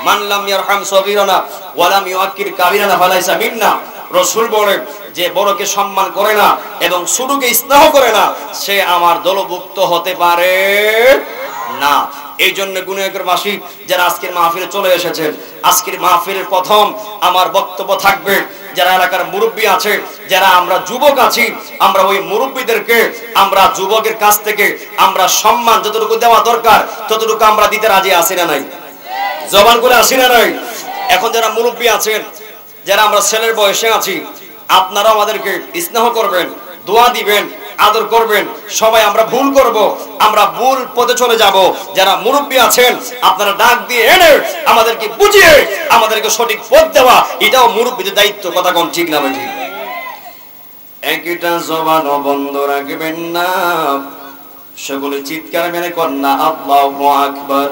মান লাম ইয়ারহাম সগীরানা ওয়া লাম ইউআক্কির কাবীরানা ফালাইসা মিন্না। রাসূল বলেন, যে বড়কে সম্মান করে না এবং ছোটকে স্নেহ করে না, সে আমার দলভুক্ত হতে পারে না। এই জন্য গুনাহগারবাসী যারা আজকের মাহফিলে চলে এসেছেন, আজকের মাহফিলের প্রথম আমার বক্তব্য থাকবে যারা এলাকার মুরব্বী আছে, যারা আমরা যুবক আছি, আমরা ওই মুরব্বীদেরকে আমরা যুবকের কাছ থেকে আমরা সম্মান যতটুকু দেওয়া দরকার ততটুকু আমরা দিতে রাজি আছি না নাই? জবান করে আসি না নাই? এখন যারা মুরব্বী আছেন, যারা আমরা ছেলের বয়সে আছি, আপনারা আমাদেরকে স্নেহ করবেন, দোয়া দিবেন, আদর করবেন। সবাই আমরা ভুল করব, আমরা ভুল পথে চলে যাব। যারা মুরব্বী আছেন আপনারা ডাক দিয়ে এনে আমাদেরকে বুঝিয়ে আমাদেরকে সঠিক পথ দেওয়া, এটাও মুরব্বীদের দায়িত্ব। কথা কোন ঠিক না ঠিক? একটা জবান বন্ধ রাখবেন না, সকলে চিৎকার মেরে কন্যা আল্লাহু আকবার,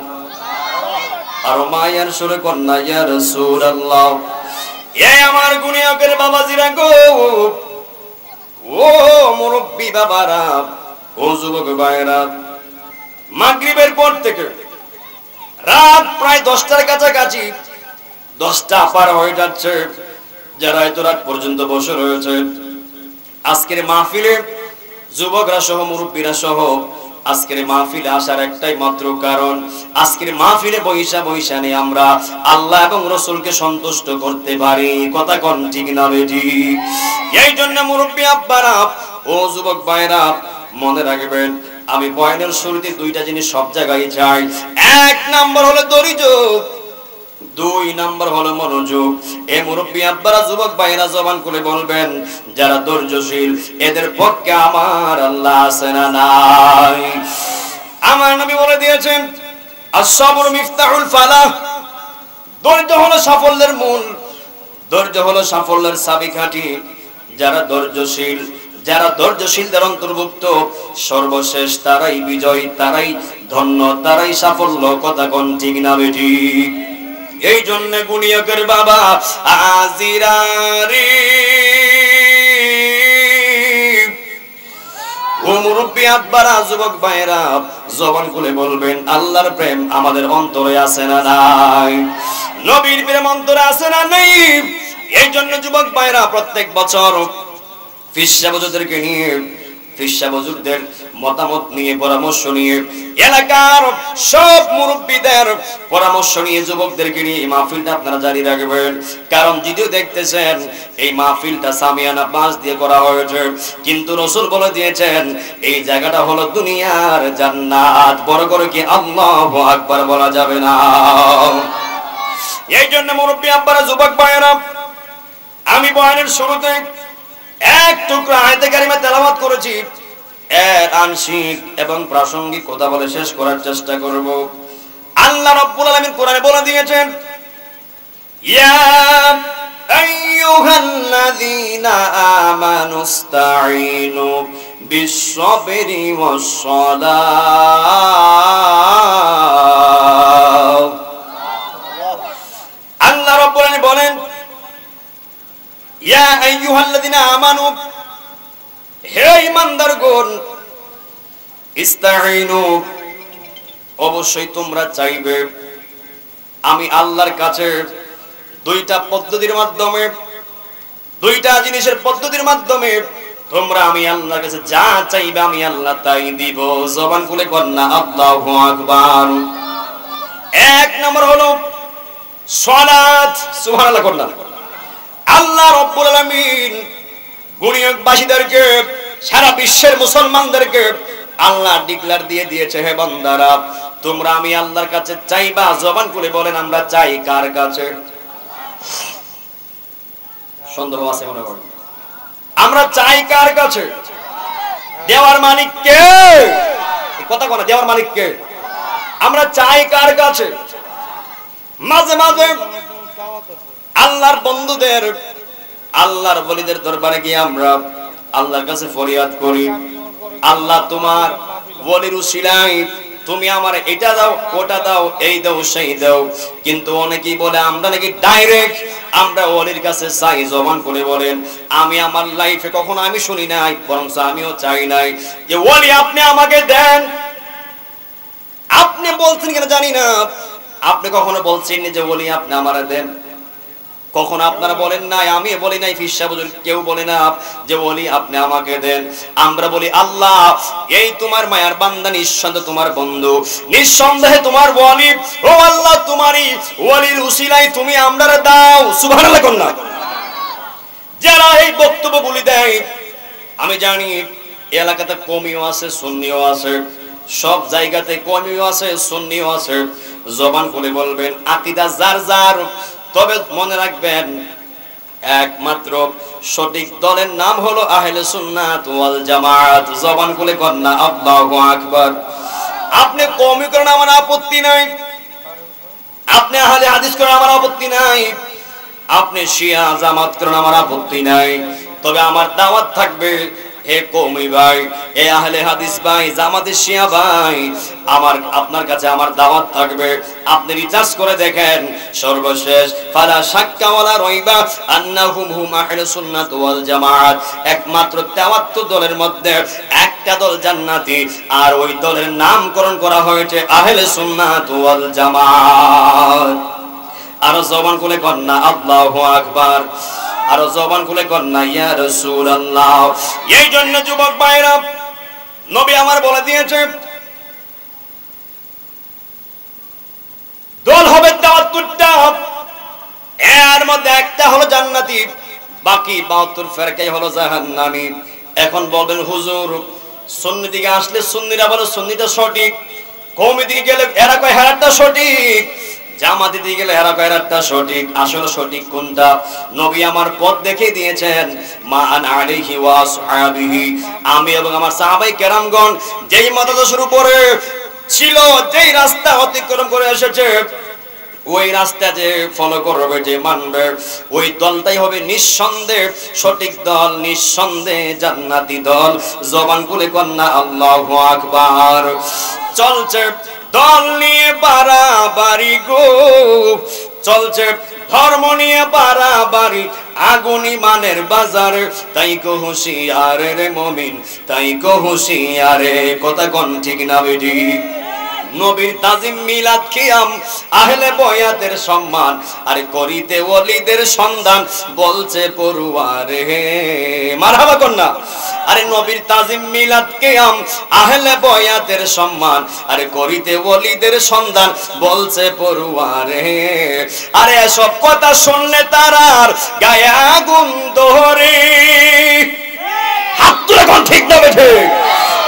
আর মায়ের সুরে কন্যা ইয়া রাসূলুল্লাহ। এই আমার গুনিয়াকের বাবাজিরা গো, ও মুরব্বী বাবারা, ও যুবক ভাইরা, মাগরিবের পর থেকে রাত প্রায় 10টার কাছাকাছি, 10টা পার হয়ে যাচ্ছে, যারা এত রাত পর্যন্ত বসে রয়েছে আজকের মাহফিলে, যুবকরা সহ মুরব্বীরা সহ আজকের মাহফিলে আসার একটাই মাত্র কারণ, আজকের মাহফিলে বৈশা নিয়ে আমরা আল্লাহ এবং রাসূলকে সন্তুষ্ট করতে পারি। কথা কোন ঠিক না ঠিক? এই জন্য মুরব্বী আব্বারা, ও যুবক ভাইরা, মনে রাখবেন, আমি বয়ানের শুরুতে দুইটা জিনিস সব জায়গায় চাই। এক নাম্বার হলো ধৈর্য, 2 নাম্বার হলো মনোযোগ। এ মুরব্বী আব্বারা, যুবক ভাইরা, জবান খুলে বলবেন, যারা ধৈর্যশীল এদের পক্ষে আমার আল্লাহ আছে না নাই? আমার নবী বলে দিয়েছেন, আস-সাবর মিফতাহুল ফালাহ, ধৈর্য হলো সাফল্যের মূল, ধৈর্য হলো সাফল্যের চাবিকাঠি। যারা ধৈর্যশীলদের অন্তর্ভুক্ত, সর্বশেষ তারাই বিজয়, তারাই ধন্য, তারাই সাফল্য। কথা কোন ঠিক না ঠিক? এই জন্য গুণিয়কের বাবা আজিরারি ও মুরব্বী আব্বারা যুবক ভাইরা জবান খুলে বলবেন আল্লাহর প্রেম আমাদের অন্তরে আছে না নাই? নবীর প্রেম অন্তরে আছে না নাই? এই জন্য যুবক ভাইরা প্রত্যেক বছর ফিরসা হুজুরদেরকে নিয়ে ফিরসা হুজুরদের মতামত নিয়ে পরামর্শ নিয়ে এলাকার সব মুরব্বীদের পরামর্শ নিয়ে যুবকদেরকে নিয়ে এই মাহফিলটা আপনারা জারি রাখবেন। কারণ যদিও দেখতেছেন এই মাহফিলটা সামিয়ানা বাঁশ দিয়ে করা হয়েছে, কিন্তু রাসূল বলে দিয়েছেন এই জায়গাটা হলো দুনিয়ার জান্নাত। বড় করে কি আল্লাহু আকবার বলা যাবে না? এই জন্য মুরব্বী আব্বারা যুবক ভাইয়েরা, আমি বয়ানের শুরুতে এক টুকরা আয়াতে কারিমা তেলাওয়াত করেছি, এর আংশিক এবং প্রাসঙ্গিক কথা বলে শেষ করার চেষ্টা করব। আল্লাহ রাব্বুল আলামিন কোরআনে বলে দিয়েছেন, ইয়া আইয়ুহাল্লাযীনা আমানুস্তাঈনু বিস-সাবরি ওয়াস-সালাহ। আল্লাহ রাব্বুল আলামিন বলেন, ইয়া আইয়ুহাল্লাযীনা আমানু, হে ঈমানদারগণ, ইস্তাঈনু, অবশ্যই তোমরা চাইবে আমি আল্লাহর কাছে দুইটা পদ্ধতির মাধ্যমে, দুইটা জিনিসের পদ্ধতির মাধ্যমে তোমরা আমি আল্লাহর কাছে যা চাইবে আমি আল্লাহ তাই দিব। জবান খুলে কন্না আল্লাহু আকবার। এক নম্বর হলো সালাত। সুবহানাল্লাহ কন্না। আল্লাহ রাব্বুল আলামিন গুণিয়কবাসীদেরকে, সারা বিশ্বের মুসলমানদেরকে আল্লাহ ডিক্লার দিয়ে দিয়েছে, হে বান্দারা তোমরা আমি আল্লাহর কাছে চাইবা। জবান খুলে বলেন আমরা চাই কার কাছে? সন্দেহ আছে মনে করেন? আমরা চাই কার কাছে? দেওয়ার মালিক কে? কথা কোন দেওয়ার মালিক কে? আমরা চাই কার কাছে? মাঝে মাঝে আল্লাহর বন্ধুদের, আল্লাহর ওলিদের দরবারে গিয়ে আমরা আল্লাহর কাছে ফরিয়াদ করি, আল্লাহ তোমার ওলির উসিলায় তুমি আমার এটা দাও, ওটা দাও, এই দাও, সেই দাও। কিন্তু অনেকেই বলে আমরা নাকি ডাইরেক্ট আমরা ওলির কাছে চাই। জবান করে বলেন আমি আমার লাইফে কখনো আমি শুনি নাই, বরং আমিও চাই নাই যে ওলি আপনি আমাকে দেন। আপনি বলছেন কিনা জানি না, আপনি কখনো বলছেন যে ওলি আপনি আমারে দেন? কখনো আপনারা বলেন নাই, আমি বলি নাই, ফিরসা হুজুর কেউ বলে না যে ওলি আপনি আমাকে দেন। আমরা বলি আল্লাহ এই তোমার মায়ার বান্দা, নিঃসন্দেহে তোমার বন্ধু, নিঃসন্দেহে তোমার ওলি, ও আল্লাহ তোমারই ওলির উসিলায় তুমি আমরারে দাও। সুবহানাল্লাহ কন্না। যারা এই বক্তব্যগুলি দেয়, আমি জানি এলাকাতে কমিও আছে, সুন্নিও আছে, সব জায়গাতে কমিও আছে, সুন্নিও আছে। জবান খুলে বলবেন আকীদা যার যার, তবে মনে রাখবেন একমাত্র সঠিক দলের নাম হলো আহলে সুন্নাত ওয়াল জামাত। জবান খুলে কন্না আল্লাহু আকবার। আপনি কওমি করেন আমার আপত্তি নাই, আপনি আহলে হাদিস করেন আমার আপত্তি নাই, আপনি শিয়া জামাত করেন আমার আপত্তি নাই, তবে আমার দাওয়াত থাকবে হে কওমি ভাই, হে আহলে হাদিস ভাই, জামাতের শিয়া ভাই, আমার আপনার কাছে আমার দাওয়াত থাকবে। আপনি রিসার্চ করে দেখেন, সর্বশেষ ফালা শাক্কা ওয়ালা রাইবা আন্নাহুম হুম আহলে সুন্নাত ওয়াল জামাত, একমাত্র 73 দলের মধ্যে একটা দল জান্নাতি, আর ওই দলের নামকরণ করা হয়েছে আহলে সুন্নাত ওয়াল জামাত। আর জবান খুলে কন্না আল্লাহু আকবার। আর জবান খুলে কন্না ইয়া রাসূলুল্লাহ। এই জন্য যুবক ভাইরা, নবী আমার বলে দিয়েছে দল হবে 73টা, এর মধ্যে একটা হলো জান্নাতি, বাকি 72 ফেরকাই হলো জাহান্নামী। এখন বলেন হুজুর সুন্নি দিকে আসলে সুন্নিরা বলে সুন্নিটা সঠিক, কওমি দিকে গেলে এরা কয় হেরাটা সঠিক, জামাতি দিকে গেলে এরা কয় হেরাটা সঠিক। আসলে সঠিক কোনটা? নবী আমার পথ দেখিয়ে দিয়েছেন, মা আনা আলাইহি ওয়া আসহাবিহি, আমি এবং আমার সাহাবায়ে কেরামগণ যেই মতাদর্শের উপরে ছিল, যেই রাস্তা অতিক্রম করে এসেছে, ওই রাস্তা যে ফলো করবে, যে মানবে, ওই দলটাই হবে নিঃসন্দেহে সঠিক দল, নিঃসন্দেহে জান্নাতি দল। জবান খুলে কন্না আল্লাহু আকবার। চলছে দল নিয়ে বাড়াবাড়ি গো, চলছে ধর্ম নিয়ে বাড়াবাড়ি আগুন ইমানের বাজারে, তাই কো হুঁশিয়ার রে মুমিন, তাই কো হুঁশিয়ার, কথা কোন ঠিক না বেঠিক? নবীর তাজিম মিলাদ কিয়াম আহলে বয়াতের সম্মান আর করিতে ওলিদের সন্ধান বলছে পড়ুয়ারে, মারহাবা কন্যা। আরে নবীর তাজিম মিলাদ কিয়াম আহলে বয়াতের সম্মান আর করিতে ওলিদের সন্ধান বলছে পড়ুয়ারে। আরে সব কথা শুনলে তারার গায়ে আগুন ধরে, হাত তুলে কোন ঠিক না বেঠে?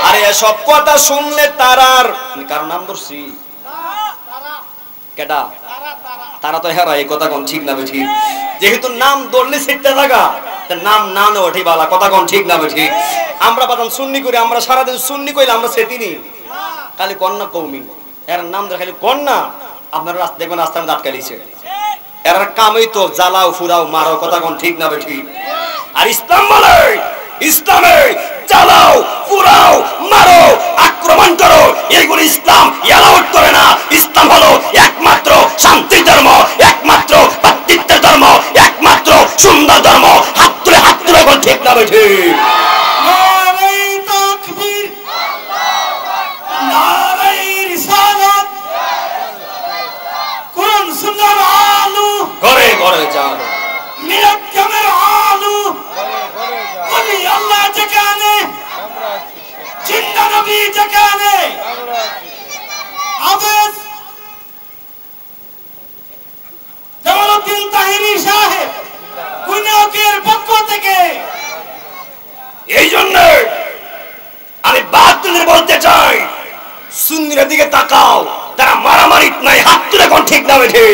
আরে সব কথা শুনলে তারার, কারণ নাম ধরছি কেডা? তারা তো হেরা, এই কথা কোন ঠিক না বেঠিক? যেহেতু নাম ধরলে সেটা থাকা, নাম না নেওয়া ঠিক বালা, কথা কোন ঠিক না বেঠিক? আমরা বাদাম সুন্নি করি, আমরা সারাদিন সুন্নি কইলে আমরা সেদিনই খালি কন্যা কৌমি, এর নাম ধরে খালি কন্যা। আপনারা রাস্তা দেখবেন, রাস্তার মধ্যে আটকালিছে, এর কামই তো জ্বালাও ফুরাও মারো, কথা কোন ঠিক না বেঠিক? আর ইসলাম বলে, ইসলামে জ্বালাও ফুরাও মারো আক্রমণ করো এগুলো ইসলাম এলাউড করে না। ইসলাম হলো একমাত্র শান্তির ধর্ম, একমাত্র ভ্রাতৃত্বের ধর্ম, একমাত্র সুন্দর ধর্ম। হাত তুলে কোন ঠিক না বেঠিক? ঘরে ঘরে জানো মিলাদ কামের আলু বলি আল্লাহ যেখানে, জিন্দা নবী যেখানে, আবেদ জামালউদ্দিন তাহিরি সাহেব গুণকের পক্ষ থেকে। এই জন্য আমি বাহাদুরদের বলতে চাই, সুন্নিরা দিকে তাকাও, তারা মারামারিত নাই, হাত তুলে কোন ঠিক না বেঠে?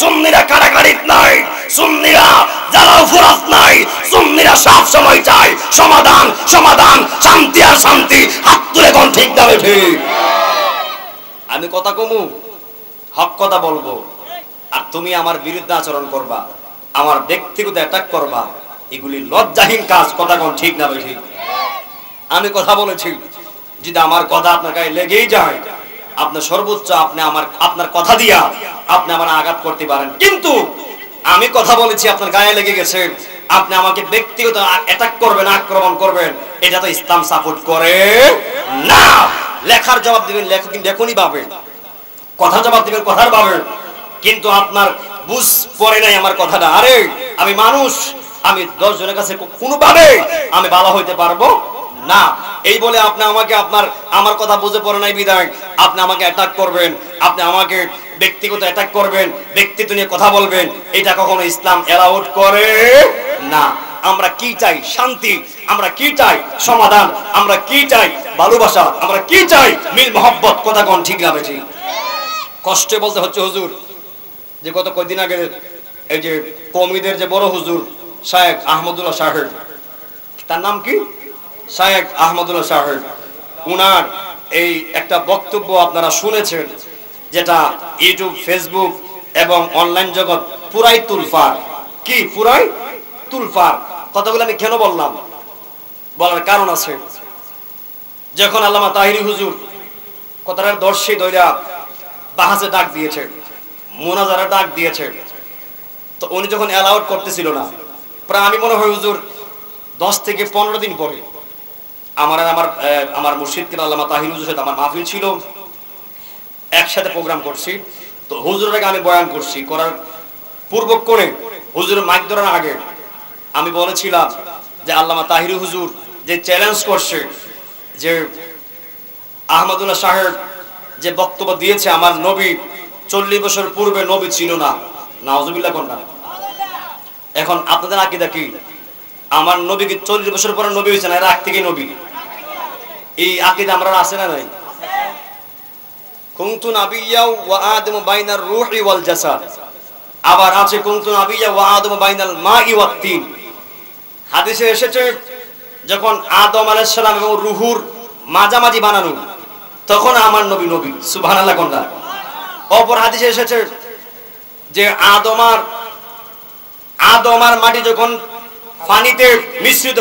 সুন্নিরা কারাগারিত নাই, সুন্নিরা জ্বালাও ফুরাত নাই, সুন্নিরা সব সময় চায় সমাধান সমাধান, শান্তি আর শান্তি। হাত তুলে কোন ঠিক না বেঠে? আমি কথা কমু, হক কথা বলবো, আর তুমি আমার বিরুদ্ধে আচরণ করবা, আমার ব্যক্তিগত অ্যাটাক করবা, এগুলি লজ্জাহীন কাজ, কথা কোন ঠিক না বেঠে? আমি কথা বলেছি, যদি আমার কথা আপনার গায়ে লেগেই যায়, আপনার সর্বোচ্চ আপনি আপনার কথা দিয়া আপনি আমার আঘাত করতে পারেন, কিন্তু আমি কথা বলেছি আপনার গায়ে লেগে গেছে, আপনি আমাকে ব্যক্তিগত অ্যাটাক করবেন, আক্রমণ করবেন, এটা তো ইসলাম সাপোর্ট করে না। লেখার জবাব দিবেন লেখনি ভাবে, কথা জবাব দিবেন কথার ভাবে, কিন্তু আপনার বুঝ পড়ে নাই আমার কথাটা। আরে আমি মানুষ, আমি 10 জনের কাছে কোনোভাবে আমি ভালো হইতে পারবো না। এই বলে আপনি আমাকে আমার কথা বুঝে পড়ে নাই বিধায় আপনি আমাকে অ্যাটাক করবেন, আপনি আমাকে ব্যক্তিগত অ্যাটাক করবেন, ব্যক্তিত্ব নিয়ে কথা বলবেন, এটা কখনো ইসলাম এলাউড করে না। আমরা কি চাই? শান্তি। আমরা কি চাই? সমাধান। আমরা কি চাই? ভালোবাসা। আমরা কি চাই? মিল মহব্বত। কথা কোন ঠিক না বেঠি? কষ্টে বলতে হচ্ছে হুজুর, যে গত কয়েকদিন আগে এই যে কওমিদের যে বড় হুজুর শায়েখ আহমদুল্লাহ সাহেব, তার নাম কি? শায়েখ আহমদুল্লাহ সাহেব, উনার এই একটা বক্তব্য আপনারা শুনেছেন, যেটা ইউটিউব, ফেসবুক এবং অনলাইন জগৎ পুরাই তুলফার। কি পুরাই তুলফার? কথাগুলো আমি কেন বললাম? বলার কারণ আছে। যখন আল্লামা তাহিরি হুজুর কথাটার দর্শী দইরা বাহাসে ডাক দিয়েছে, মোনাজারা ডাক দিয়েছে, তো উনি যখন অ্যালাউড করতেছিল না, প্রায় আমি মনে হয় হুজুর 10 থেকে 15 দিন পরে আমার মুর্শিদ কিনা আল্লামা তাহিরি হুজুরের সাথে আমার মাহফিল ছিল, একসাথে প্রোগ্রাম করছি। তো হুজুরের আগে আমি বয়ান করছি, করার পূর্বক্ষণে হুজুরের মাইক ধরার আগে আমি বলেছিলাম যে আল্লামা তাহিরি হুজুর যে চ্যালেঞ্জ করছে, যে আহমদুল্লাহ সাহেব যে বক্তব্য দিয়েছে, আমার নবী 40 বছর পূর্বে নবী ছিল না, নাউজুবিল্লাহ কোনটা? এখন আপনাদের আকীদা কি? আমার নবী কি 40 বছর পরে নবী হয়েছে না, এর আগ থেকে নবী? এই আকীদা আমরা আছে না নাই? কুনতু নাবিয়্যা ওয়া আদমু বাইনার রূহি ওয়াল জাসাদ, আবার আছে কুনতু নাবিয়্যা ওয়া আদমু বাইনাল মাই ওয়াত তিন। হাদিসে এসেছে যখন আদম আলাইহিস সালাম এবং রূহুর মাঝামাঝি বানানো, তখন আমার নবী নবী। সুবহানাল্লাহ কোনটা? অপর হাদিসে এসেছে যে আদম আর মাটি যখন পানিতে মিশ্রিত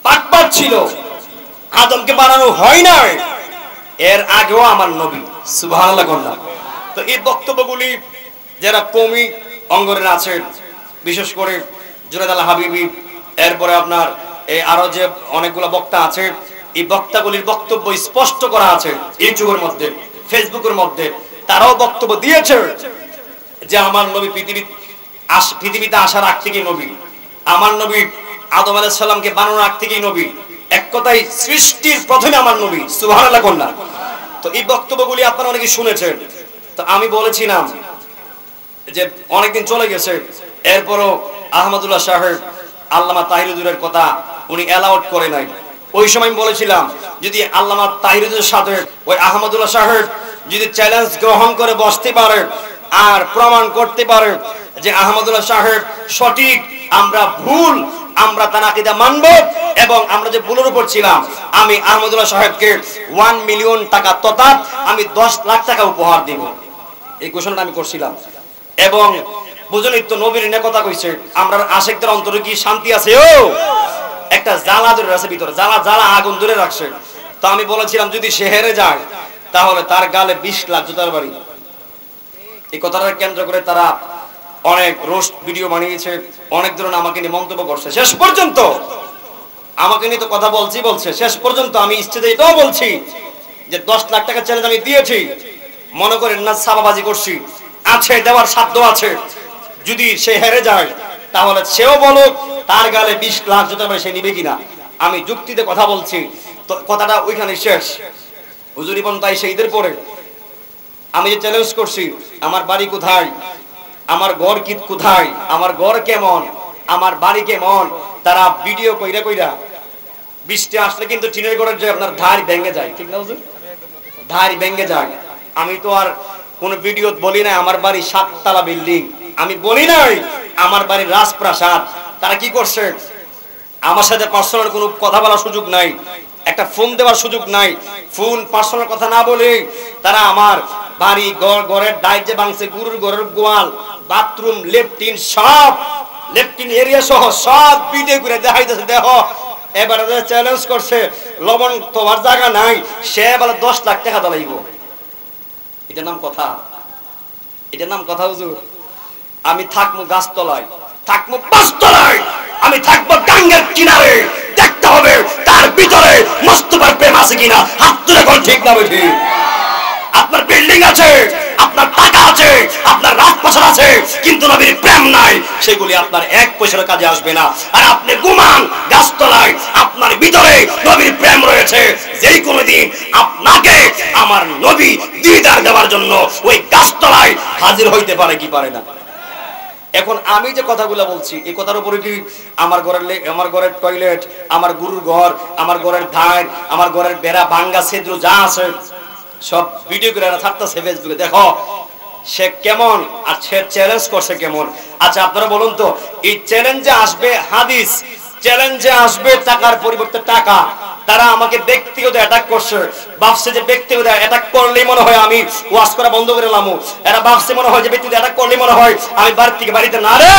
পাটপাট ছিল, আদমকে বানানো হয় না, এর আগেও আমার নবী। সুবহানাল্লাহ কোনটা? তো এই বক্তব্যগুলি যারা কমি অঙ্গনের আছেন, বিশেষ করে জুনায়েদ আল হাবিবি, এরপরে আপনার এই আরো যে অনেকগুলো বক্তা আছে, এই বক্তাগুলির বক্তব্য স্পষ্ট করা আছে ইউটিউবের মধ্যে, ফেসবুকের মধ্যে। তারাও বক্তব্য দিয়েছে যে আমার নবী পৃথিবীতে আসার আগ থেকেই নবী, আমার নবী আদম আলাইহিস সালামকে বানানোর আগ থেকেই নবী, এক কথায় সৃষ্টির প্রথমে আমার নবী। সুবহানাল্লাহ কন্যা। তো এই বক্তব্যগুলি আপনারা অনেকে শুনেছেন। তো আমি বলেছিলাম যে অনেকদিন চলে গেছে, এরপরও আহমদুল্লাহ সাহেব আল্লামা তাহিরুদ্দৌলার কথা উনি অ্যালাউড করে নাই। ওই সময় আমি বলেছিলাম যদি আল্লামা তাহিরুদ্দৌলার সাথে ওই আহমদুল্লাহ সাহেব যদি চ্যালেঞ্জ গ্রহণ করে বসতে পারে আর প্রমাণ করতে পারে যে আহমদুল্লাহ সাহেব সঠিক, আমরা ভুল, আমরা তার আকীদা মানব, এবং আমরা যে ভুলের উপর ছিলাম, আমি আহমদুল্লাহ সাহেবকে 1 মিলিয়ন টাকা তথা আমি 10 লাখ টাকা উপহার দিব। এই ঘোষণাটা আমি করছিলাম। এবং বুঝলেই তো নবীর নে কথা কইছে, আমরা আশিকদের অন্তরে কি শান্তি আছে? ও একটা জ্বালা ধরে আছে ভিতরে, জ্বালা আগুন ধরে রাখছে। তো আমি বলেছিলাম যদি সে হেরে যায় তাহলে তার গালে 20 লাখ জুতার বাড়ি। এই কথাটা কেন্দ্র করে তারা অনেক রোস্ট ভিডিও বানিয়েছে, অনেক ধরনের আমাকে নিয়ে মন্তব্য করছে। শেষ পর্যন্ত আমাকে নিয়ে তো কথা বলছে, শেষ পর্যন্ত আমি স্টেজে এটাও বলছি যে 10 লাখ টাকা চ্যালেঞ্জ আমি দিয়েছি, মনে করেন না সাবাবাজি করছি, আছে দেওয়ার সাধ্য আছে। যদি সে হেরে যায় তাহলে সেও বলুক তার গালে 20 লাখ জুতার বাড়ি সে নিবে কিনা। আমি যুক্তিতে কথা বলছি। তো কথাটা ওইখানে শেষ। হুজুর ইবন তাই সেই ঈদের পরে আমি যে চ্যালেঞ্জ করছি, আমার বাড়ি কোথায়, আমার ঘর কি কোথায়, আমার ঘর কেমন, আমার বাড়ি কেমন, তারা ভিডিও কইরা বৃষ্টি আসলে কিন্তু টিনের ঘরের যে আপনার ধার ভেঙে যায়, ঠিক না হুজুর? ধার ভেঙে যায়। আমি তো আর কোন ভিডিও বলি না আমার বাড়ি 7 তলা বিল্ডিং, আমি বলি নাই আমার বাড়ি রাজপ্রাসাদ। তারা কি করছে, আমার সাথে পার্সোনাল কোনো কথা বলার সুযোগ নাই, একটা ফোন দেওয়ার সুযোগ নাই, ফোন পার্সোনাল কথা না বলে তারা আমার বাড়ি ঘরের ডাইট যে ভাঙছে, গরুর ঘরের গোয়াল, বাথরুম, লেট্রিন, সব লেট্রিন এরিয়া সহ সব ভিডিও করে দেখাইতেছে। দেখো এবারে চ্যালেঞ্জ করছে লবণ তোমার জায়গা নাই, সে বলে 10 লাখ টাকা দাঁড়াইব। এটার নাম কথা? এটার নাম কথা হুজুর? আমি থাকবো গাছতলায়, থাকবো পাঁচতলায়, আমি থাকবো গাঙ্গের কিনারে, দেখতে হবে তার ভিতরে মোস্তফার প্রেম আছে কিনা। হাত তুলে কোন ঠিক না বেঠি? আপনার বিল্ডিং আছে, আপনার টাকা আছে, আপনার রাজপ্রাসাদ আছে, কিন্তু নবীর প্রেম নাই, সেগুলি আপনার 1 পয়সার কাজে আসবে না। আর আপনি ঘুমান গাছতলায়, আপনার ভিতরে নবীর প্রেম রয়েছে। যেই কোনো দিন আপনাকে আমার নবী দিদার দেওয়ার জন্য ওই গাছতলায় হাজির হইতে পারে কি পারে না? এখন আমি যে কথাগুলো বলছি এই কথার উপরে কি আমার ঘরের টয়লেট, আমার গরুর ঘর, আমার ঘরের ধার, আমার ঘরের বেড়া ভাঙ্গা ছিদ্র যা আছে সব ভিডিও করে ছাড়তেছে ফেসবুকে, দেখো সে কেমন আর সে চ্যালেঞ্জ করছে কেমন। আচ্ছা আপনারা বলুন তো, এই চ্যালেঞ্জে আসবে হাদিস, চ্যালেঞ্জে আসবে টাকার পরিবর্তে টাকা। তারা আমাকে ব্যক্তিগত অ্যাটাক করছে, ভাবছে যে ব্যক্তিগত অ্যাটাক করলেই মনে হয় আমি ওয়াজ করা বন্ধ করে লামু। এরা ভাবছে মনে হয় যে ব্যক্তিগত অ্যাটাক করলেই মনে হয় আমি বাড়ি থেকে বাড়িতে না। রে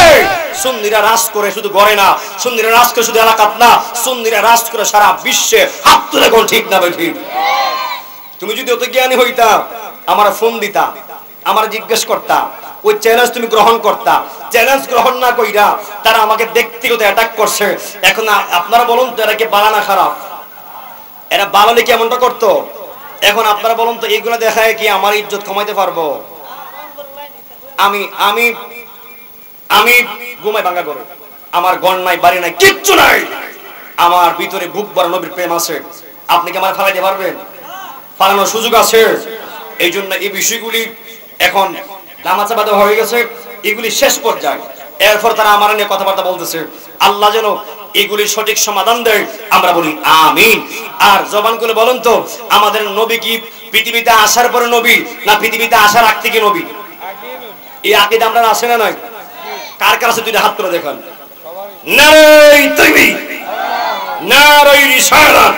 সুন্নিরা রাজ করে শুধু গড়ে না, সুন্নিরা রাজ করে শুধু এলাকাত না, সুন্নিরা রাজ করে সারা বিশ্বে। হাত তুলে কোন ঠিক না ভাই ঠিক? তুমি যদি অত জ্ঞানী হইতা আমার ফোন দিতা, আমার জিজ্ঞেস করতা, ওই চ্যালেঞ্জ তুমি গ্রহণ করতা। চ্যালেঞ্জ গ্রহণ না কইরা তারা আমাকে ব্যক্তিগত অ্যাটাক করছে। এখন আপনারা বলুন তো এরা কি ভালো না খারাপ? এরা ভালো কি এমনটা করতো? এখন আপনারা বলুন তো এইগুলো দেখায় কি আমার ইজ্জত কমাইতে পারবো? আমি আমি আমি ঘুমাই ভাঙ্গা করে, আমার ঘর নাই, বাড়ি নাই, কিচ্ছু নাই, আমার ভিতরে বুক ভরা নবীর প্রেম আছে। আপনি কি আমার ফালাইতে পারবেন? ফালানোর সুযোগ আছে। এই জন্য এই বিষয়গুলি এখন দামাচাবাদা হয়ে গেছে, এগুলি শেষ পর্যায়ে। এরপর তারা আমার নিয়ে কথাবার্তা বলতেছে, আল্লাহ যেন এগুলি সঠিক সমাধান দেয়, আমরা বলি আমিন। আর জবান করে বলুন তো, আমাদের নবী কি পৃথিবীতে আসার পরে নবী না পৃথিবীতে আসার আগ থেকে নবী? এই আকীদা আমরা আছে না নাই? কার কার আছে দুইটা হাত করে দেখান। নারে তাকবীর, নারে রিসালাত,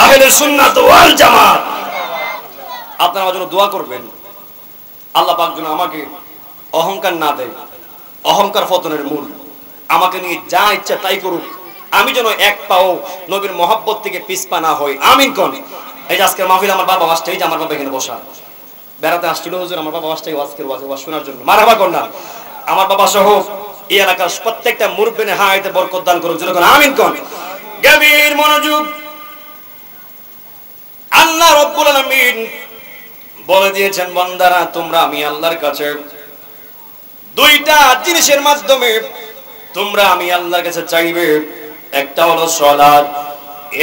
আহলে সুন্নাত ওয়াল জামাত। আপনারা আমার জন্য দোয়া করবেন, আল্লাহ পাক যেন আমাকে অহংকার না দেয়, অহংকার পতনের মূল। আমাকে নিয়ে যা ইচ্ছা তাই করুক, আমি যেন এক পাও নবীর মহব্বত থেকে পিছপা না হই। আমিন কোন? এই যে আজকের মাহফিল আমার বাবা আসছে, এই যে আমার বাবা এখানে বসা, বেড়াতে আসছিল হুজুর, আমার বাবা আসছে ওয়াজ শোনার জন্য, মারহাবা কর না। আমার বাবা সহ এই এলাকার প্রত্যেকটা মুরব্বিনে হায়াতে বরকত দান করুক, যখন আমিন কোন। গভীর মনোযোগ। আল্লাহ রাব্বুল আলামিন বলে দিয়েছেন, বান্দারা তোমরা আমি আল্লাহর কাছে দুইটা জিনিসের মাধ্যমে তোমরা আমি আল্লাহর কাছে চাইবে। একটা হলো সালাত।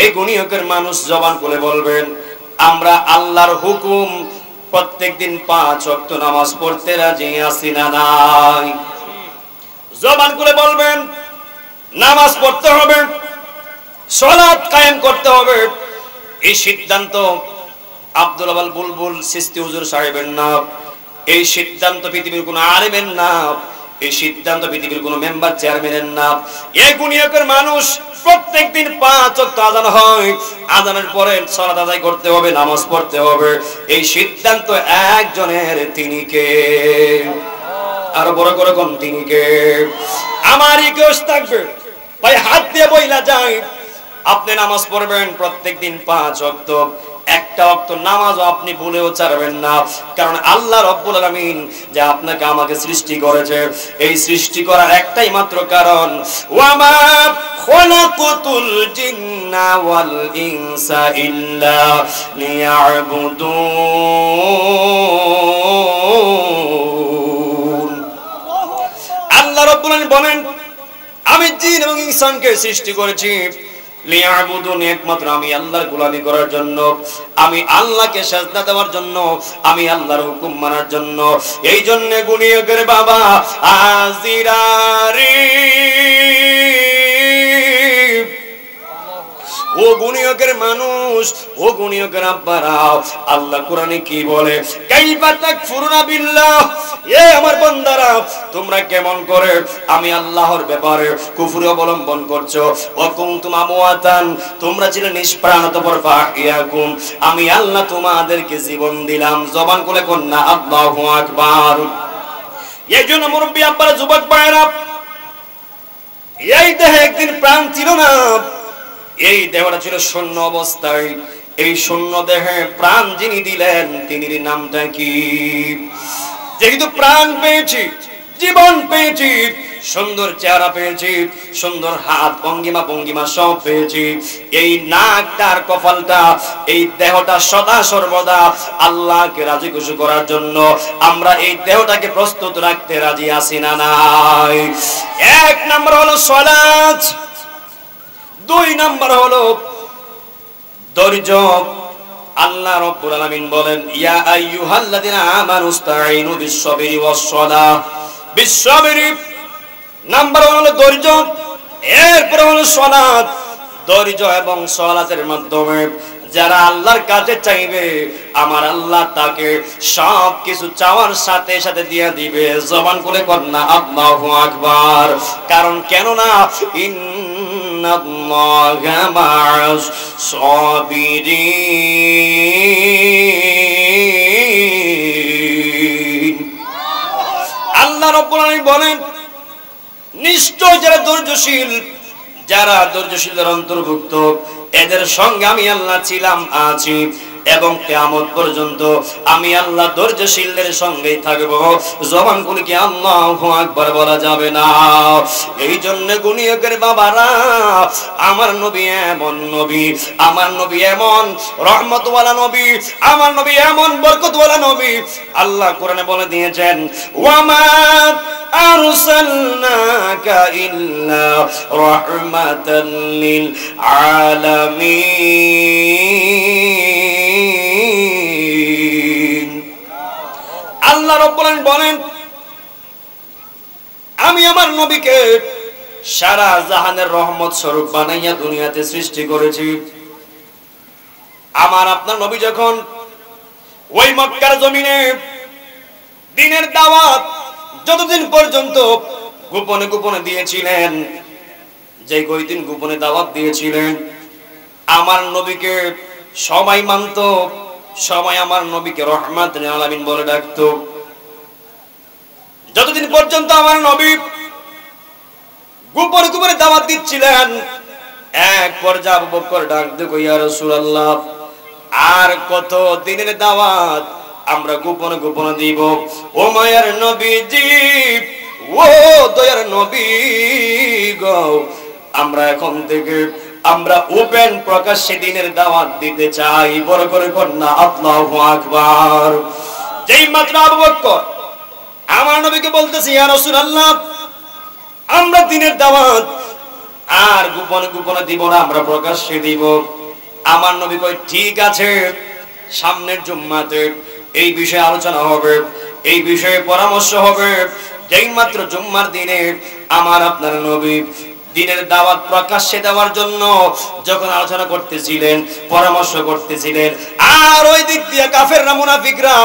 এই গুণীয়কের মানুষ জবান খুলে বলবেন, আমরা আল্লাহর হুকুম প্রত্যেকদিন 5 ওয়াক্ত নামাজ পড়তে রাজি আছি না নাই? জবান খুলে বলবেন, নামাজ পড়তে হবে, সালাত কায়েম করতে হবে। এই সিদ্ধান্ত আব্দুল আওয়াল বুলবুল চিশতি হুজুর সাহেবের না, এই সিদ্ধান্ত পৃথিবীর কোন আলেমের না, এই সিদ্ধান্ত পৃথিবীর কোন মেম্বার চেয়ারম্যানের না। এই গুণীয়কের মানুষ প্রত্যেকদিন 5 ওয়াক্ত আযান হয়, আযানের পরে সালাত আদায় করতে হবে, নামাজ পড়তে হবে। এই সিদ্ধান্ত একজনের, তিনি কে? আর বড় করে কোন তিনি কে? আমার রিকোয়েস্ট থাকবে, ভাই হাত দিয়ে বইলা যায়, আপনি নামাজ পড়বেন প্রত্যেকদিন 5 ওয়াক্ত। একটা ওয়াক্ত নামাজও আপনি ভুলেও ছাড়বেন না, কারণ আল্লাহ রাব্বুল আলামিন যে আপনাকে আমাকে সৃষ্টি করেছে, এই সৃষ্টি করার একটাই মাত্র কারণ, ওয়ামা খলাকুতুল জিন্না ওয়াল ইনসা ইল্লা লিয়াবুদুন। আল্লাহ রাব্বুল আলামিন বলেন, আমি জিন এবং ইনসানকে সৃষ্টি করেছি লিয়াবুদুন, একমাত্র আমি আল্লাহর গোলামি করার জন্য, আমি আল্লাহকে সিজদা দেওয়ার জন্য, আমি আল্লাহর হুকুম মানার জন্য। এই জন্য গুণীয়কের বাবা আজিরারে, ও গুণীয়কের মানুষ, ও গুণীয়কের আব্বারা, আল্লাহ কোরআনে কি বলে? কাইফা তাকফুরুনা বিল্লাহ, এ আমার বান্দারা তোমরা কেমন করে আমি আল্লাহর ব্যাপারে কুফর অবলম্বন করছো? ওয়া কুনতুম আমওয়াতান, তোমরা ছিলে নিষ্প্রাণ, অতঃপর ফাহিয়াকুম, আমি আল্লাহ তোমাদেরকে জীবন দিলাম। জবান খুলে কোন না আল্লাহু আকবার। এই জন্য মুরব্বি আব্বারা, যুবক ভাইরা, এই দেহে একদিন প্রাণ ছিল না, এই দেহটা ছিল শূন্য অবস্থায়। এই শূন্য দেহে প্রাণ যিনি দিলেন, তিনির নামটা কি? যেহেতু প্রাণ পেয়েছি, জীবন পেয়েছি, সুন্দর চেহারা পেয়েছি, সুন্দর হাত ভঙ্গিমা সব পেয়েছি, এই নাকটার কপালটা, এই দেহটা সদা সর্বদা আল্লাহকে রাজি খুশি করার জন্য আমরা এই দেহটাকে প্রস্তুত রাখতে রাজি আছি না নাই? 1 নাম্বার হলো সালাত, 2 নাম্বার হলো ধৈর্য। আল্লাহ রাব্বুল আলামিন বলেন, ইয়া আইয়ুহাল্লাযিনা আমানুস্তাঈনু বিস-সাবরি ওয়াস-সালাহ। বিস-সাবরি নাম্বার 1 হলো ধৈর্য, এরপর হলো সালাত। ধৈর্য এবং সালাতের মাধ্যমে যারা আল্লাহর কাছে চাইবে, আমার আল্লাহ তাকে সব কিছু চাওয়ার সাথে সাথে দিয়ে দিবে। জবান খুলে কর না আল্লাহু আকবার। কারণ কেন না, ইন্নাল্লাহা মা'আস সাবিরিন। আল্লাহ রাব্বুল আলামিন বলেন, নিশ্চয় যারা ধৈর্যশীল, যারা ধৈর্যশীলদের অন্তর্ভুক্ত, এদের সঙ্গে আমি আল্লাহ ছিলাম, আছি, এবং কিয়ামত পর্যন্ত আমি আল্লাহ ধৈর্যশীলদের সঙ্গেই থাকব। জবান খুলে কি আল্লাহু আকবার বলা যাবে না? এই জন্য গুণীয়কের বাবারা, আমার নবী এমন নবী, আমার নবী এমন রহমতওয়ালা নবী, আমার নবী এমন বরকতওয়ালা নবী। আল্লাহ কোরআনে বলে দিয়েছেন, ওয়ামা আরসালনাকা ইল্লা রাহমাতাল লিল আলামিন। আল্লাহ রাব্বুল আলামিন বলেন, আমি আমার নবীকে সারা জাহানের রহমত স্বরূপ বানাইয়া দুনিয়াতে সৃষ্টি করেছি। আমার আপনার নবী যখন ওই মক্কার জমিনে দ্বীনের দাওয়াত যতদিন পর্যন্ত গোপনে গোপনে দিয়েছিলেন, যে কয়দিন গোপনে দাওয়াত দিয়েছিলেন, আমার নবীকে সবাই মানত, সবাই আমার নবীকে রহমাতুল লিল আলামিন বলে ডাকতো। যতদিন পর্যন্ত আমার নবী গোপনে গোপনে দাওয়াত দিচ্ছিলেন, এক পর্যায়ে আবু বকর ডাক দিয়ে কই, ইয়া রাসূলুল্লাহ, আর কত দিনের দাওয়াত, আমরা গোপনে গোপনে দিব। ও মায়ার নবীজি, ও দয়ার নবী গো, আমরা এখন থেকে আমরা ওপেন প্রকাশ্যে দিনের দাওয়াত দিতে চাই। বড় করে কন্যা আল্লাহু আকবার। যেই মাত্র আবু বকর আমার নবীকে বলতেছি, ইয়া রাসূলুল্লাহ, আমরা দিনের দাওয়াত আর গোপনে গোপনে দিব না, আমরা প্রকাশ্যে দিব। আমার নবী কয় ঠিক আছে, সামনের জুম্মাতে এই বিষয়ে আলোচনা হবে, এই বিষয়ে পরামর্শ হবে। যেই মাত্র জুম্মার দিনে আমার আপনার নবী দিনের দাওয়াত প্রকাশ্যে দেওয়ার জন্য যখন আলোচনা করতেছিলেন, পরামর্শ করতেছিলেন, আর ওই দিক দিয়ে কাফেররা মুনাফিকরা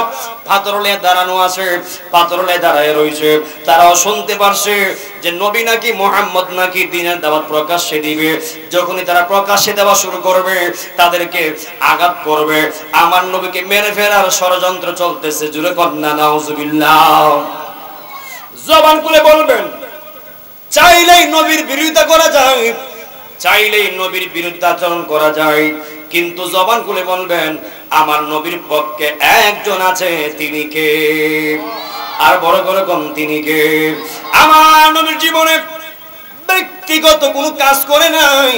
পাথরলে দাঁড়ানো আছে, পাথরলে দাঁড়ায় রয়েছে। তারাও শুনতে পারছে যে নবী নাকি মুহাম্মদ নাকি দিনের দাওয়াত প্রকাশ্যে দিবে। যখনই তারা প্রকাশ্যে দেওয়া শুরু করবে, তাদেরকে আঘাত করবে, আমার নবীকে মেরে ফেলার ষড়যন্ত্র চলতেছে। জুরে কন্না নাউজুবিল্লাহ। জবান খুলে বলবেন, চাইলেই নবীর বিরোধিতা করা যায়, চাইলেই নবীর বিরুদ্ধে আচরণ করা যায়, কিন্তু জবান খুলে বলবেন আমার নবীর পক্ষে একজন আছে, তিনি কে? আর বড় করে কম, তিনি কে? আমার নবীর জীবনে ব্যক্তিগত কোনো কাজ করে নাই।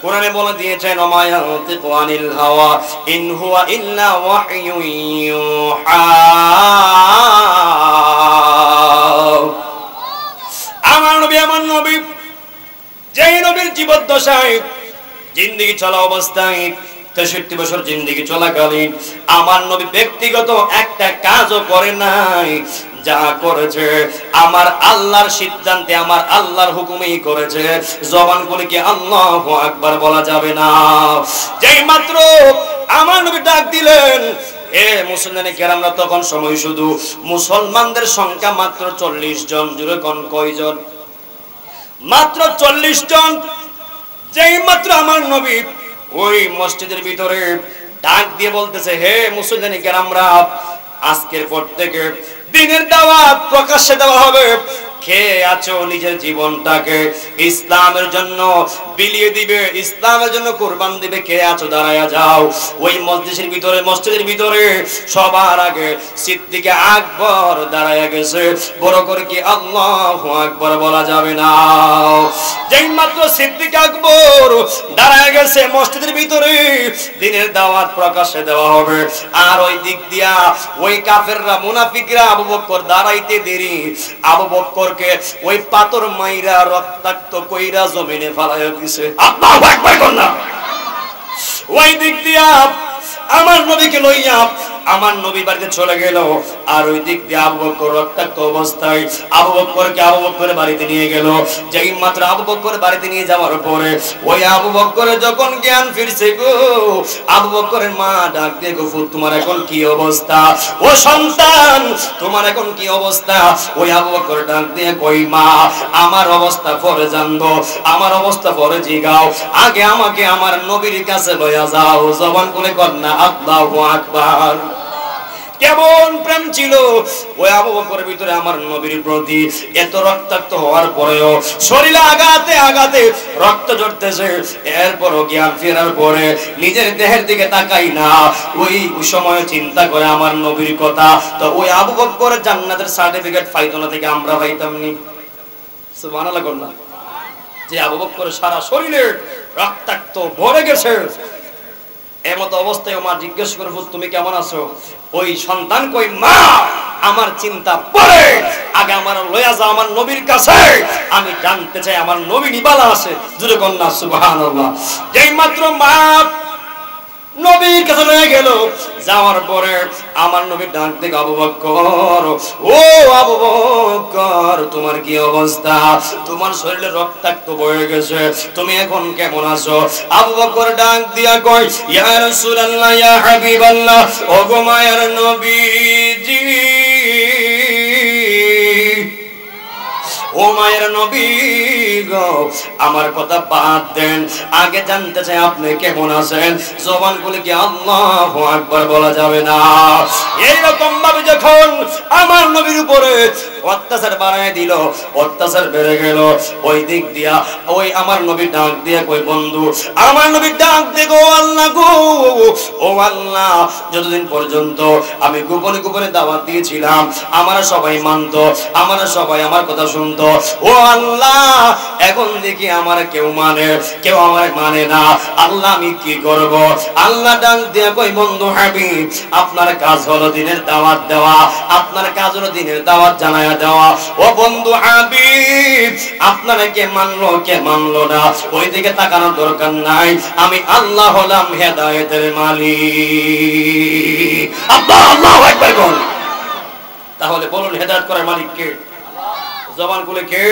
কোরআনে বলে দিয়েছেন, ওমা ইয়ানতিকু আনিল হাওয়া ইন হুয়া ইল্লা ওয়াহয়ুন ইউহা। আমার নবী যেই নবীর জীবদ্দশায়, জিন্দেগি চলা অবস্থায়, 63 বছর জিন্দেগি চলাকালীন আমার নবী ব্যক্তিগত একটা কাজও করে নাই। যা করেছে আমার আল্লাহর সিদ্ধান্তে, আমার আল্লাহর হুকুমেই করেছে। জবান খুলে কি আল্লাহু আকবার বলা যাবে না? যেই মাত্র আমার নবী ডাক দিলেন, এ মুসলমানে কেরামরা, তখন সময় শুধু মুসলমানদের সংখ্যা মাত্র 40 জন। জুড়ে কোন কয়জন? মাত্র 40 জন। যেই মাত্র আমার নবী ওই মসজিদের ভিতরে ডাক দিয়ে বলতেছে, হে মুসলমানে কেরামরা, আজকের পর থেকে দিনের দাওয়াত প্রকাশ্যে দেওয়া হবে। কে আছো নিজের জীবনটাকে ইসলামের জন্য বিলিয়ে দিবে, ইসলামের জন্য কুরবান দিবে? কে আছো দাঁড়ায়া যাও। ওই মসজিদের ভিতরে সবার আগে সিদ্দিকে আকবর দাঁড়ায়া গেছে। বড় করে কি আল্লাহু আকবার বলা যাবে না? যেই মাত্র সিদ্দিক আকবর দাঁড়ায়া গেছে মসজিদের ভিতরে, দিনের দাওয়াত প্রকাশ্যে দেওয়া হবে। আর ওই দিক দিয়া ওই কাফেররা মুনাফিকরা আবু বকর দাঁড়াইতে দেরি, আবু বকরকে ওই পাথর মাইরা রক্তাক্ত কইরা জমিনে ফালাইয়া দিছে। আল্লাহু আকবার কন্না। ওই দিক দিয়া আমার নবীকে লইয়া আমার নবী বাড়িতে চলে গেল। আর ওই দিক দিয়ে আবু বকর রক্তাক্ত অবস্থায় আবু বকরের বাড়িতে নিয়ে গেল। যেই মাত্র আবু বকর বাড়িতে নিয়ে যাওয়ার পরে ওই আবু বকরের যখন জ্ঞান ফিরছে গো, আবু বকরের মা ডাক দিয়ে, গো তোমার এখন কি অবস্থা? ও সন্তান, তোমার এখন কি অবস্থা? ওই আবু বকর ডাক দিয়ে কই, মা আমার অবস্থা পরে জানবো, আমার অবস্থা পরে জিগাও, আগে আমাকে আমার নবীর কাছে লইয়া যাও। জবান খুলে কন্যা আল্লাহু আকবার। কেমন প্রেম ছিল ওই আবু বকরের ভিতরে আমার নবীর প্রতি। এত রক্তাক্ত হওয়ার পরেও শরীরে আঘাতে আঘাতে রক্ত ঝরতেছে, এরপরও জ্ঞান ফেরার পরে নিজের দেহের দিকে তাকাই না। ওই সময় চিন্তা করে আমার নবীর কথা। তো ওই আবু বকর জান্নাতের সার্টিফিকেট পাইতো না থেকে আমরা পাইতাম নি? সুবহানাল্লাহ কন্যা। যে আবু বকরের সারা শরীরে রক্তাক্ত ভরে গেছে, এমত অবস্থায় মা জিজ্ঞেস করে, তুমি কেমন আছো? ওই সন্তান কই, মা আমার চিন্তা পরে, আগে আমার লয়া যাও আমার নবীর কাছে, আমি জানতে চাই আমার নবী নিবালা আছে। জুরে কন্যা সুবহানাল্লাহ। যেই মাত্র মা নবীর কাছে লয়ে গেল, যাওয়ার পরে আমার নবী ডাক দিয়ে, আবু বকর, ও আবু বকর, তোমার কি অবস্থা? তোমার শরীরে রক্তাক্ত বয়ে গেছে, তুমি এখন কেমন আছো? আবু বকর ডাক দিয়া কয়, ইয়া রাসূলুল্লাহ, ইয়া হাবিবাল্লাহ, ও গো মায়ের নবীজি, ও মায়ের নবী গো, আমার কথা বাদ দেন, আগে জানতে চাই আপনি কেমন আছেন। জবান খুলে কি আল্লাহু আকবার বলা যাবে না? এইরকম ভাবে যখন আমার নবীর উপরে অত্যাচার বাড়ায় দিল, অত্যাচার বেড়ে গেল। ওই দিক দিয়া ওই আমার নবী ডাক দিয়ে কই বন্ধু, আমার নবী ডাক দিয়ে গো আল্লাহ গো, ও আল্লাহ যতদিন পর্যন্ত আমি গোপনে গোপনে দাওয়াত দিয়েছিলাম আমরা সবাই মানতো, আমরা সবাই আমার কথা শুনতো, ও আল্লাহ এখন দেখি আমার কেউ মানে, কেউ আমার মানে না, আল্লাহ আমি কি করব? আল্লাহ ডাক দিয়ে কই বন্ধু হাবিব, আপনার কাজ হলো দিনের দাওয়াত দেওয়া, আপনার কাজ হলো দিনের দাওয়াত জানায়া দেওয়া। ও বন্ধু হাবিব আপনারা কে মানলো কে মানলো না ওই দিকে তাকানোর দরকার নাই, আমি আল্লাহ হলাম হেদায়েতের মালিক। আল্লাহু আকবার বল। তাহলে বলুন হেদায়েত করার মালিক কে? জবান খুলে কে?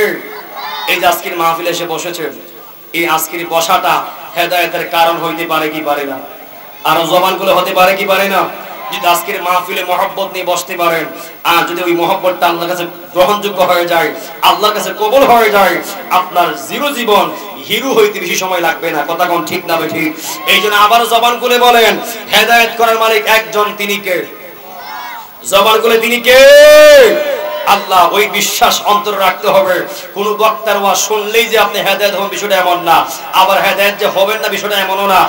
এই যে আজকের মাহফিলে এসে বসেছেন, এই আজকের বসাটা হেদায়েতের কারণ হইতে পারে কি পারে না? আর জবান খুলে হতে পারে কি পারে না? যদি আজকের মাহফিলে মহব্বত নিয়ে বসতে পারেন, আর যদি ওই মহব্বতটা আল্লাহর কাছে গ্রহণযোগ্য হয়ে যায়, আল্লাহর কাছে কবুল হয়ে যায়, আপনার জীবন হিরো হইতে বেশি সময় লাগবে না। কথা কোন ঠিক না ঠিক? এই জন্য আবার জবান খুলে বলেন হেদায়েত করার মালিক একজন, তিনি কে? জবান খুলে তিনি কে? আল্লাহ। ওই বিশ্বাস অন্তরে রাখতে হবে। কোন বক্তার ওয়াজ শুনলেই যে আপনি হেদায়েত হবেন বিষয়টা এমন না, আবার হেদায়েত যে হবেন না বিষয়টা এমনও না।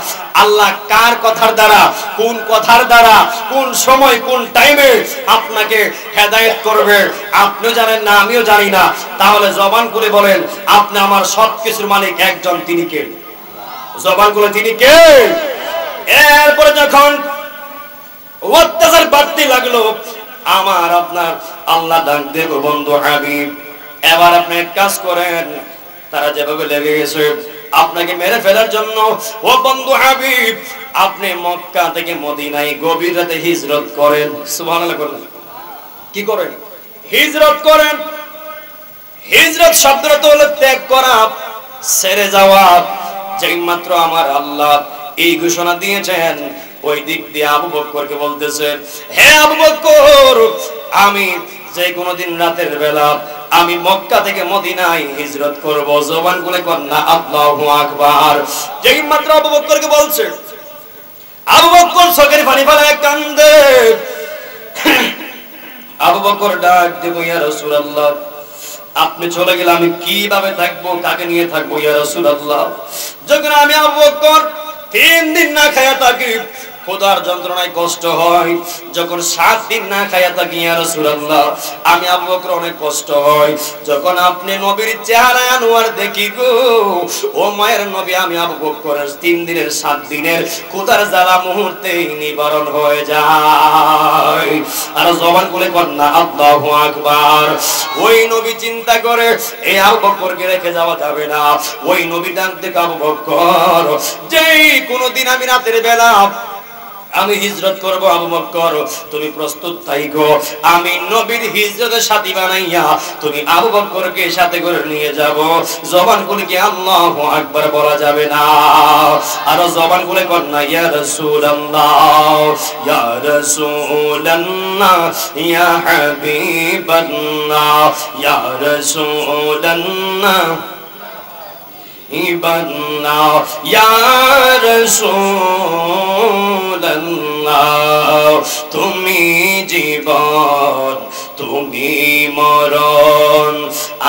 আল্লাহ কার কথার দ্বারা, কোন কথার দ্বারা, কোন সময়, কোন টাইমে আপনাকে হেদায়েত করবে আপনিও জানেন না, আমিও জানি না। তাহলে জবান করে বলেন আপনি আমার সবকিছুর মালিক একজন, তিনি কে? জবান করে তিনি কে? এরপরে যখন অত্যাচার বাড়তে লাগলো, আমার আপনার আল্লাহ ডাক দেব বন্ধু হাবিব এবার আপনি এক কাজ করেন, তারা যেভাবে লেগে গেছে আপনাকে মেরে ফেলার জন্য, ও বন্ধু হাবিব আপনি মক্কা থেকে মদিনায় গভীর রাতে হিজরত করেন। সুবহানাল্লাহ বলেন। কি করেন? হিজরত করেন। হিজরত শব্দটা হলো ত্যাগ করা, ছেড়ে যাওয়া। যেই মাত্র আমার আল্লাহ এই ঘোষণা দিয়েছেন, ওই দিক দিয়ে আবু বকরকে বলতেছে, হে আবু বকর আমি যে কোনো দিন রাতের বেলা আমি মক্কা থেকে মদিনায় হিজরত করব। জবান খুলে কন্যা আল্লাহু আকবার। যেই মাত্র আবু বকরকে বলছে, আবু বকর চোখের পানি ফেলে কান্দে। আবু বকর ডাক দেব, ইয়া রাসূলুল্লাহ আপনি চলে গেলে আমি কিভাবে থাকবো, কাকে নিয়ে থাকবো ইয়া রাসূলুল্লাহ? যখন আমি আবু বকর 3 দিন না খায়া থাকি, ক্ষুধার যন্ত্রণায় কষ্ট হয়, যখন 7 দিন না খায়া থাকি ইয়া রাসূলুল্লাহ আমি আবু বকর অনেক কষ্ট হয়। যখন আপনি নবীর চেহারা আনোয়ার দেখি গো, ও মায়ের নবী আমি আবু বকরের 3 দিনের 7 দিনের ক্ষুধার জ্বালা মুহূর্তেই নিবারণ হয়ে যায়। আর জবান খুলে কন্যা আল্লাহু আকবার। ওই নবী চিন্তা করে এই আবু বকরকে রেখে যাওয়া যাবে না। ওই নবী ডাক থেকে আবু বকর যেই কোনদিন আমি রাতের বেলা আমি হিজরত করব, আবু বকর তুমি প্রস্তুত থাইকো, আমি নবীর হিজরতের সাথী বানাইয়া তুমি আবু বকরকে সাথে করে নিয়ে যাব। জবান খুলে কি আল্লাহু আকবার বলা যাবে না? আর জবান খুলে কর না ইয়া রাসূলুল্লাহ, ইয়া রাসূলুল্লাহ, ইয়া হাবিবাল্লাহ, ইয়া রাসূলুল্লাহ ইবান্নাহ, ইয়া রাসূলুল্লাহ তুমি জীবন তুমি মরণ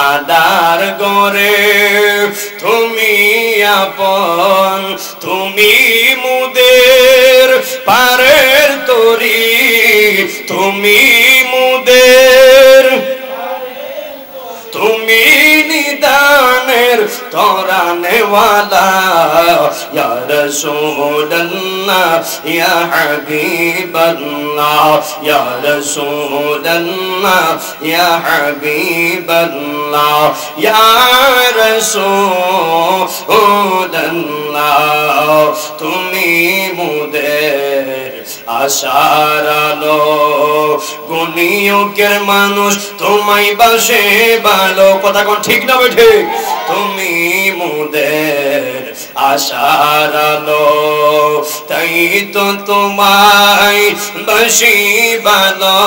আদার গরে তুমি আপন, তুমি মুদের পারের তরি, তুমি মুদের তুমি নিদানের তরানেওয়ালা, ইয়া রাসূলুল্লাহ, ইয়া হাবিবাল্লাহ, ইয়া রাসূলুল্লাহ, ইয়া হাবিবাল্লাহ, ইয়া রাসূলুল্লাহ তুমি মুদের আশার আলো, গুণীয়কের মানুষ তোমায় বাসে ভালো। কথা কোন ঠিক না বেঠে? তুমি মুদের আশার আলো, তাই তো তোমায় বাসি ভালো।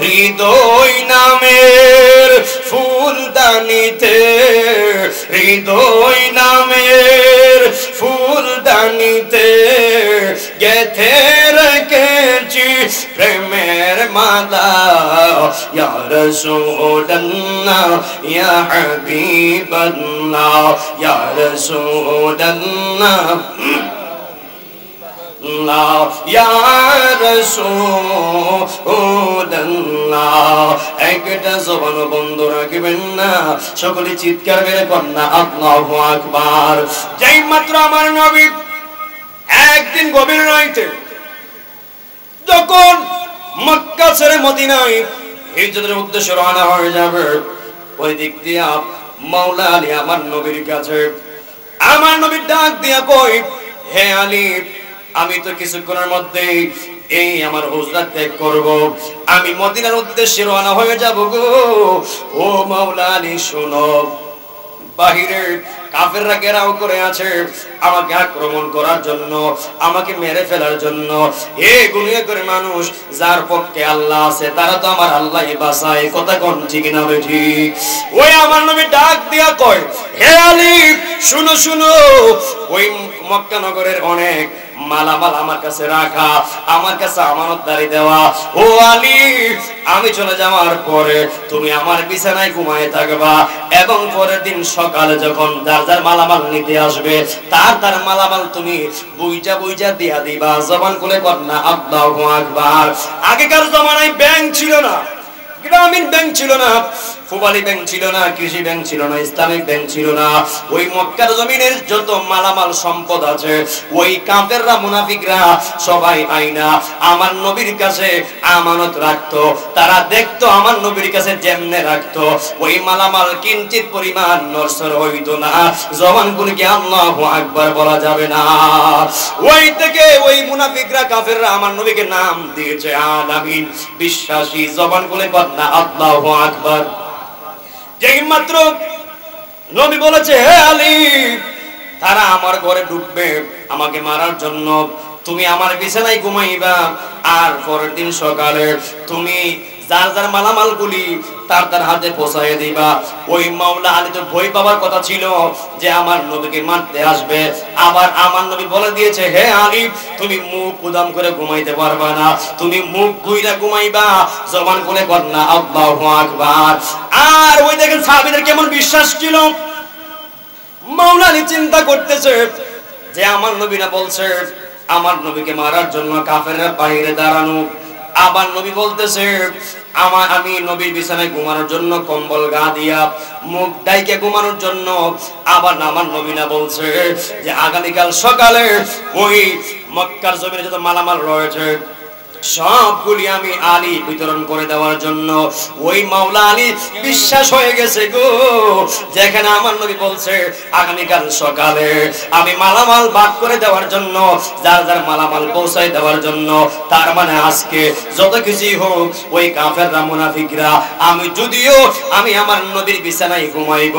হৃদয় নামের ফুলদানিতে, হৃদয় নামের ফুলদানিতে গেথে রেখেছি প্রেমের মালা ইয়া রাসূলুল্লাহ ইয়া হাবিবাল্লাহ ইয়া রাসূলুল্লাহ ইয়া রাসূলুল্লাহ। একটা জবান বন্ধ রাখবেন না, সকলে চিৎকার করে কন্যা আল্লাহু আকবার। যেই মাত্র আমার নবী একদিন গভীর রাতে যখন মক্কা ছেড়ে মদিনায় হিজরতের উদ্দেশ্যে রওনা হয়ে যাবে, ওই দিক দিয়া মাওলা আলী আমার নবীর কাছে, আমার নবী ডাক দিয়া কই, হে আলী, আমি তো কিছুক্ষণের মধ্যে এই আমার হুজরা ত্যাগ করব, আমি মদিনার উদ্দেশ্যে রওনা হয়ে যাব গো। ও মাওলা আলী শোনো, বাহিরে কাফেররা ঘেরাও করে আছে আমাকে আক্রমণ করার জন্য, আমাকে মেরে ফেলার জন্য। এই গুনিয়ে করে মানুষ যার পক্ষে আল্লাহ আছে তারা তো আমার আল্লাহই বাঁচায়, কথা কোন ঠিক না ঠিক? ওই আমার নবী ডাক দিয়া কয়, হে আলী শুনো শুনো, ওই মক্কা নগরের অনেক মালামাল আমার কাছে রাখা, আমার কাছে আমানতদারি দেওয়া। ও আলী, আমি চলে যাওয়ার পরে তুমি আমার বিছানায় ঘুমায় থাকবা এবং পরের দিন সকালে যখন যার যার মালামাল নিতে আসবে তার মালামাল তুমি বুইজা বুইজা দিয়া দিবা। জবান খুলে কন্যা আল্লাহু আকবার। আগেকার জমানায় ব্যাংক ছিল না, গ্রামীণ ব্যাংক ছিল না, ফুবালি ব্যাংক ছিল না, কৃষি ব্যাংক ছিল না, ইসলামিক ব্যাংক ছিল না। ওই মক্কার জমিনের যত মালামাল সম্পদ আছে ওই কাফেররা মুনাফিকরা সবাই আইনা আমার নবীর কাছে আমানত রাখতো। তারা দেখতো আমার নবীর কাছে যেমনে রাখতো ওই মালামাল কিঞ্চিত পরিমাণ নড়চড় হইতো না। জবান খুলে কি আল্লাহু আকবার বলা যাবে না? ওই থেকে ওই মুনাফিকরা কাফেররা আমার নবীকে নাম দিয়েছে আলামিন, বিশ্বাসী। জবান খুলে কন্যা আল্লাহু আকবার। যেই মাত্র নবী বলেছে, হে আলী, তারা আমার ঘরে ঢুকবে আমাকে মারার জন্য, তুমি আমার বিছানায় ঘুমাইবা আর পরের দিন সকালে তুমি যার যার মালামাল গুলি তার হাতে পৌঁছায় দিবা। ওই মাওলা আলী তো ভয় পাওয়ার কথা ছিল যে আমার নবীকে মারতে আসবে, আবার আমার নবী বলে দিয়েছে, হে আলী, তুমি মুখ উদাম করে ঘুমাইতে পারবা না, তুমি মুখ গুইরা ঘুমাইবা। জবান খুলে কন্যা আল্লাহু আকবার। আর ওই দেখেন সাহাবীদের কেমন বিশ্বাস ছিল। মাওলা আলী চিন্তা করতেছে যে আমার নবী না বলছে আমার নবীকে মারার জন্য কাফেররা বাইরে দাঁড়ানো, আবার নবী বলতেছে আমি নবীর বিছানায় ঘুমানোর জন্য কম্বল গা দিয়া মুখ ডাইকে ঘুমানোর জন্য। আবার আমার নবী না বলছে যে আগামীকাল সকালে ওই মক্কার জমিনে যত মালামাল রয়েছে সবগুলি আমি আলী বিতরণ করে দেওয়ার জন্য। ওই মাওলা আলী বিশ্বাস হয়ে গেছে গো, যেখানে আমার নবী বলছে আগামীকাল সকালে আমি মালামাল ভাগ করে দেওয়ার জন্য, যার যার মালামাল পৌঁছায় দেওয়ার জন্য, তার মানে আজকে যত কিছুই হোক ওই কাফেররা মুনাফিকরা যদিও আমি আমার নবীর বিছানায় ঘুমাইব,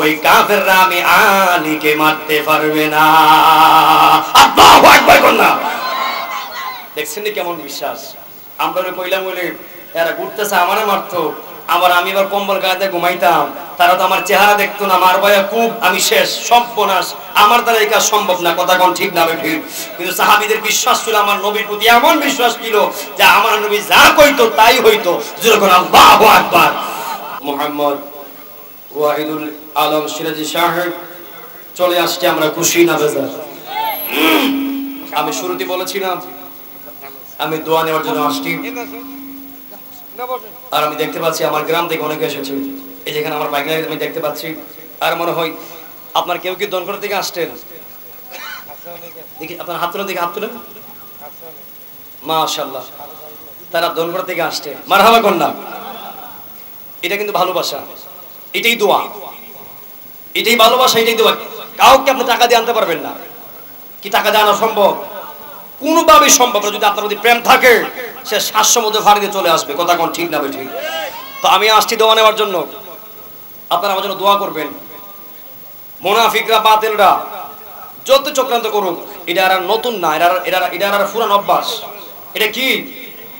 ওই কাফেররা আমি আলীকে মারতে পারবে না। আল্লাহু আকবার কন্যা। দেখছেন কেমন বিশ্বাস? আমরা কইলাম বলে এরা ঘুরতেছে আমারে মারতো, আবার আমি এবার কম্বল গায়ে ঘুমাইতাম, তারা তো আমার চেহারা দেখতো না, মার ভাইয়া খুব আমি শেষ সর্বনাশ, আমার দ্বারা এই কাজ সম্ভব না। কথা কোন ঠিক না ঠিক? কিন্তু সাহাবীদের বিশ্বাস ছিল, আমার নবীর প্রতি এমন বিশ্বাস ছিল যে আমার নবী যা কইতো তাই হইতো। যখন আল্লাহু আকবার। মুহাম্মদ ওয়াহিদুল আলম সিরাজি সাহেব চলে আসছে, আমরা খুশি না বেজার? আমি শুরুতে বলেছিলাম আমি দোয়া নেওয়ার জন্য আসছি, আর আমি দেখতে পাচ্ছি আমার গ্রাম থেকে অনেকে এসেছে। এই যেখানে আমার বাইক আমি দেখতে পাচ্ছি, আর মনে হয় আপনার কেউ কি দনকড়া থেকে আসছেন? দেখি আপনার হাত তুলেন, দেখি হাত তুলেন। মাশাআল্লাহ, তারা দনকড়া থেকে আসছে। মারহাবা কন্যা। এটা কিন্তু ভালোবাসা, এটাই দোয়া, এটাই ভালোবাসা, এটাই দোয়া। কাউকে আপনি টাকা দিয়ে আনতে পারবেন না। কি টাকা দিয়ে আনা সম্ভব? কোনোভাবেই সম্ভব না। যদি আপনার প্রতি প্রেম থাকে সে 700 মধ্যে ভাড়ি দিয়ে চলে আসবে। কথা কোন ঠিক না ঠিক? তো আমি আসছি দোয়া নেওয়ার জন্য, আপনারা আমার জন্য দোয়া করবেন। মুনাফিকরা বাতিলরা যত চক্রান্ত করুক, এটা আর নতুন না, এটা আর পুরান অভ্যাস। এটা কি?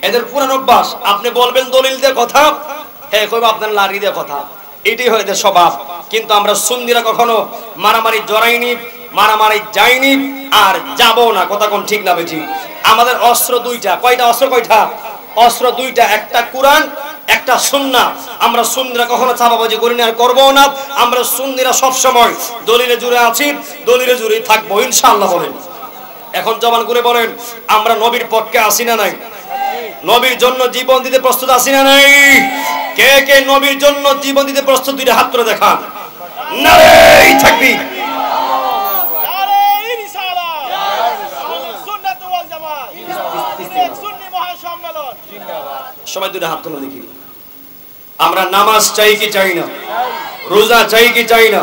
এদের পুরান অভ্যাস। আপনি বলবেন দলিল দিয়ে কথা, হ্যাঁ কইব আপনার লাড়ি দিয়ে কথা, এটাই হয় এদের স্বভাব। কিন্তু আমরা সুন্নিরা কখনো মারামারি জড়াইনি, মারামারি যাইনি আর যাব না, কথা কোন ঠিক না বেঠি? আমাদের অস্ত্র দুইটা। কয়টা অস্ত্র? কয়টা অস্ত্র? দুইটা। একটা কোরআন, একটা সুন্নাহ। আমরা সুন্নিরা কখনো চাপাবাজি করি না আর করবো না। আমরা সুন্নিরা সব সময় দলিলে জুড়ে আছি, দলিলে জুড়ে থাকবো ইনশাআল্লাহ। বলেন এখন জবান করে বলেন, আমরা নবীর পক্ষে আছি না নাই? নবীর জন্য জীবন দিতে প্রস্তুত আছি না নাই? কে কে নবীর জন্য জীবন দিতে প্রস্তুত? দুইটা হাত তুলে দেখান। নারে তাকবীর। নারে রিসালাত, আহলে সুন্নাত ওয়াল জামাত, সুন্নি মহাসম্মেলন জিন্দাবাদ। সবাই দুইটা হাত তুলে দেখি। আমরা নামাজ চাই কি চাই না? রোজা চাই কি চাই না?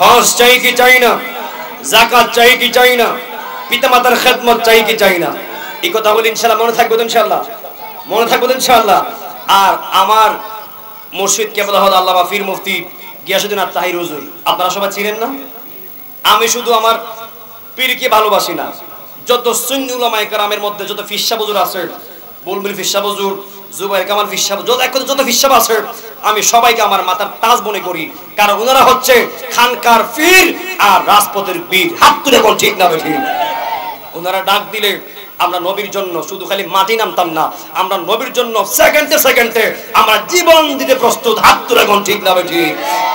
হজ চাই কি চাই না? যাকাত চাই কি চাই না? পিতামাতার খেদমত চাই কি চাই না? এই কথা বলি ইনশাআল্লাহ মনে থাকবে তো? ইনশাআল্লাহ মনে থাকবে তো? ইনশাআল্লাহ। আর আমার মুর্শিদ কেবলা হল আল্লামা পীর মুফতি গিয়াসউদ্দিন আত-তাহির হুজুর, আপনারা সবাই চিনেন না? আমি শুধু আমার পীরকে ভালোবাসি না, যত সুন্নি উলামায়ে কেরামের মধ্যে যত ফিরসা হুজুর আছে, বুলবুল ফিরসা হুজুর, জুবাইর কামাল ফিরসা, যত ফিরসা আছে, আমি সবাইকে আমার মাথার তাজ মনে করি। কারণ ওনারা হচ্ছে খানকার পীর আর রাজপথের বীর। হাত তুলে কোন ঠিক না বেঠি? ওনারা ডাক দিলে আমরা নবীর জন্য শুধু খালি মাটি নামতাম না, আমরা নবীর জন্য সেকেন্ডে সেকেন্ডে আমরা জীবন দিতে প্রস্তুত। হাত তুলে কোন ঠিক না বেঠি?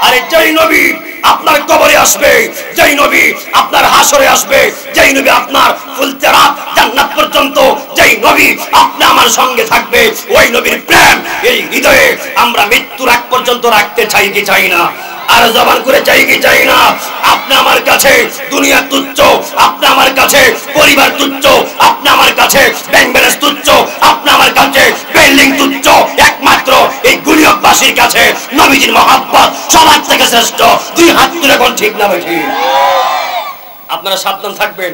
আরে যেই নবী আপনার কবরে আসবে, যেই নবী আপনার হাসরে আসবে, যেই নবী আপনার ফুলতেরাত জান্নাত পর্যন্ত, যেই নবী আপনি আমার সঙ্গে থাকবে, ওই নবীর প্রেম এই হৃদয়ে আমরা মৃত্যুর আগ পর্যন্ত রাখতে চাই কি চাই না? আর জবান করে চাই কি চাই না? আপনি আমার কাছে দুনিয়া তুচ্ছ, আপনি আমার কাছে পরিবার তুচ্ছ, আপনি আমার কাছে ব্যাংক ব্যালেন্স তুচ্ছ, আপনি আমার কাছে বিল্ডিং তুচ্ছ, একমাত্র এই গুনিয়তবাসীর কাছে নবীজির মহব্বত সবার থেকে শ্রেষ্ঠ। দুই হাত তুলে কোন ঠিক না বেঠি? আপনারা সাবধান থাকবেন,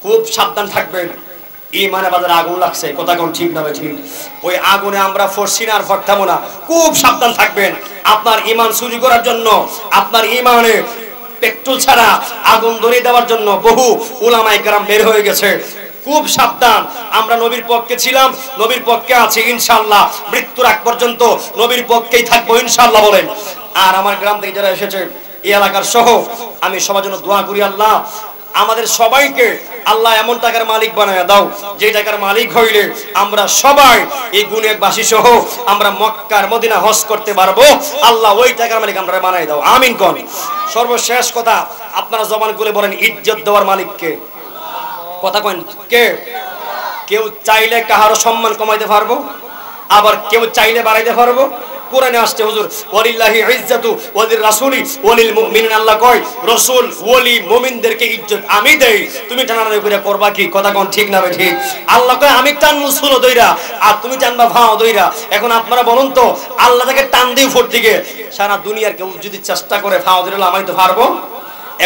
খুব সাবধান থাকবেন। ইমানে বাজারে আগুন লাগছে, কথা কোন ঠিক না বেঠি? ওই আগুনে আমরা ফরছি না আর ফরতামো না। খুব সাবধান থাকবেন। আপনার ইমান চুরি করার জন্য, আপনার ইমানে পেট্রোল ছাড়া আগুন ধরিয়ে দেওয়ার জন্য বহু উলামায়ে কেরাম বের হয়ে গেছে। খুব সাবধান। আমরা নবীর পক্ষে ছিলাম, নবীর পক্ষে আছি ইনশাআল্লাহ, মৃত্যুর আগ পর্যন্ত নবীর পক্ষেই থাকবো ইনশাআল্লাহ। বলেন। আর আমার গ্রাম থেকে যারা এসেছে, এই এলাকার সহ, আমি সবার জন্য দোয়া করি, আল্লাহ আমাদের সবাইকে আল্লাহ এমন টাকার মালিক বানায় দাও যে টাকার মালিক হইলে আমরা সবাই এই গুণেবাসী সহ আমরা মক্কার মদিনা হজ করতে পারবো। আল্লাহ ওই টাকার মালিক আমরা বানায় দাও, আমিন কোন। সর্বশেষ কথা, আপনারা জবান করে বলেন, ইজ্জত দেওয়ার মালিক কে? কথা কন কে? কেউ চাইলে কাহারও সম্মান কমাইতে পারবো, আবার কেউ চাইলে বাড়াইতে পারবো? কোরআনে আসছে হুজুর, ওয়ালিল্লাহি ইজ্জাতু ওয়ালির রাসূলি ওয়ালিল মুমিনিন। আল্লাহ কয় রাসূল ওলি মুমিনদেরকে ইজ্জত আমি দেই, তুমি টানাটানি করে করবা কি? কথা কোন ঠিক না ঠিক? আল্লাহ কয় আমি টানবো সুলো দইরা আর তুমি টানবা ভাও দইরা। এখন আপনারা বলুন তো, আল্লাহ তাকে টান দিয়ে উপর দিকে, সারা দুনিয়ার কেউ যদি চেষ্টা করে ভাও দিলে আমি তো পারবো?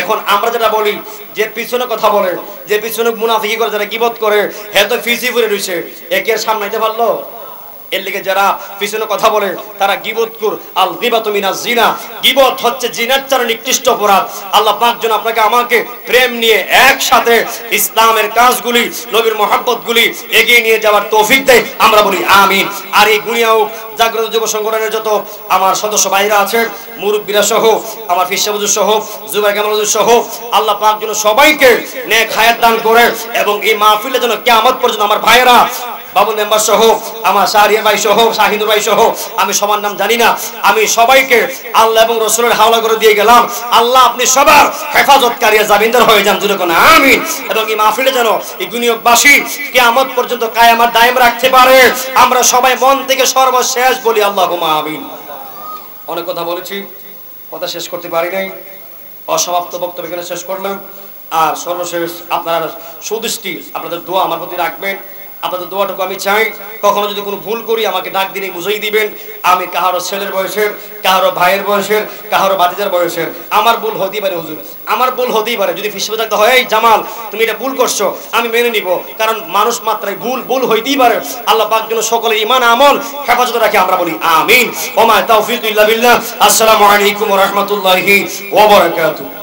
এখন আমরা যেটা বলি, যে পিছনে কথা বলে, যে পিছনে মুনাফিকি করে, যারা গীবত করে, হ্যাঁ তো ফিসি পড়ে রইছে, একে সামলাইতে পারলো? এর লিগে যারা পিছনে কথা বলে তারা গীবতকুর। আল গীবাতু মিনাজ জিনা, গীবত হচ্ছে জিনার চেয়ে নিকৃষ্ট অপরাধ। আল্লাহ পাক যেন আপনাকে আমাকে প্রেম নিয়ে একসাথে ইসলামের কাজগুলি, নবীর মহব্বতগুলি এগিয়ে নিয়ে যাওয়ার তৌফিক দেয়, আমরা বলি আমিন। আর এই গুনিয়াও জাগ্রত যুব সংগঠনের যত আমার সদস্য ভাইরা আছে, মুরব্বীরা সহ, আমার ফিরসা হুজুর সহ, জুবাইর কামাল হুজুর সহ, আল্লাহ পাক যেন সবাইকে নেক হায়াত দান করে এবং এই মাহফিলে যেন কিয়ামত পর্যন্ত আমার ভাইয়েরা, বাবু মেম্বার সহ, আমার শাহরিয়া ভাই সহ, শাহিনুর ভাই সহ, আমি সবার নাম জানি না, আমি সবাইকে আল্লাহ এবং রাসূলের হাওলা করে দিয়ে গেলাম। আল্লাহ আপনি সবার হেফাজতকারী জামিনদার হয়ে যান, জুড়ে কোন আমিন। এবং এই মাহফিলে যেন এই গুনিয়তবাসী কিয়ামত পর্যন্ত কায়ামত দায়েম রাখতে পারে, আমরা সবাই মন থেকে সর্বশেষ বলি আল্লাহুম্মা আমিন। অনেক কথা বলেছি, কথা শেষ করতে পারি নাই, অসমাপ্ত বক্তব্য এখানে শেষ করলাম। আর সর্বশেষ আপনারা সুদৃষ্টি, আপনাদের দোয়া আমার প্রতি রাখবেন। আপনাদের দোয়াটুকু আমি চাই। কখনো যদি কোনো ভুল করি আমাকে ডাক দিলে বুঝিয়ে দিবেন। আমি কাহারো ছেলের বয়সের, কাহারো ভাইয়ের বয়সের, কাহারো ভাতিজার বয়সের, আমার ভুল হতেই পারে হুজুর, আমার ভুল হতেই পারে। যদি ফিসবে থাকতে হয়, এই জামাল তুমি এটা ভুল করছো, আমি মেনে নিব, কারণ মানুষ মাত্রায় ভুল হইতেই পারে। আল্লাহ পাক যেন সকলের ঈমান আমল হেফাজত রাখে, আমরা বলি আমিন। ওয়া মা তাওফীক ইল্লা বিল্লাহ। আসসালামু আলাইকুম ওয়া রাহমাতুল্লাহি ওয়া বারাকাতুহু।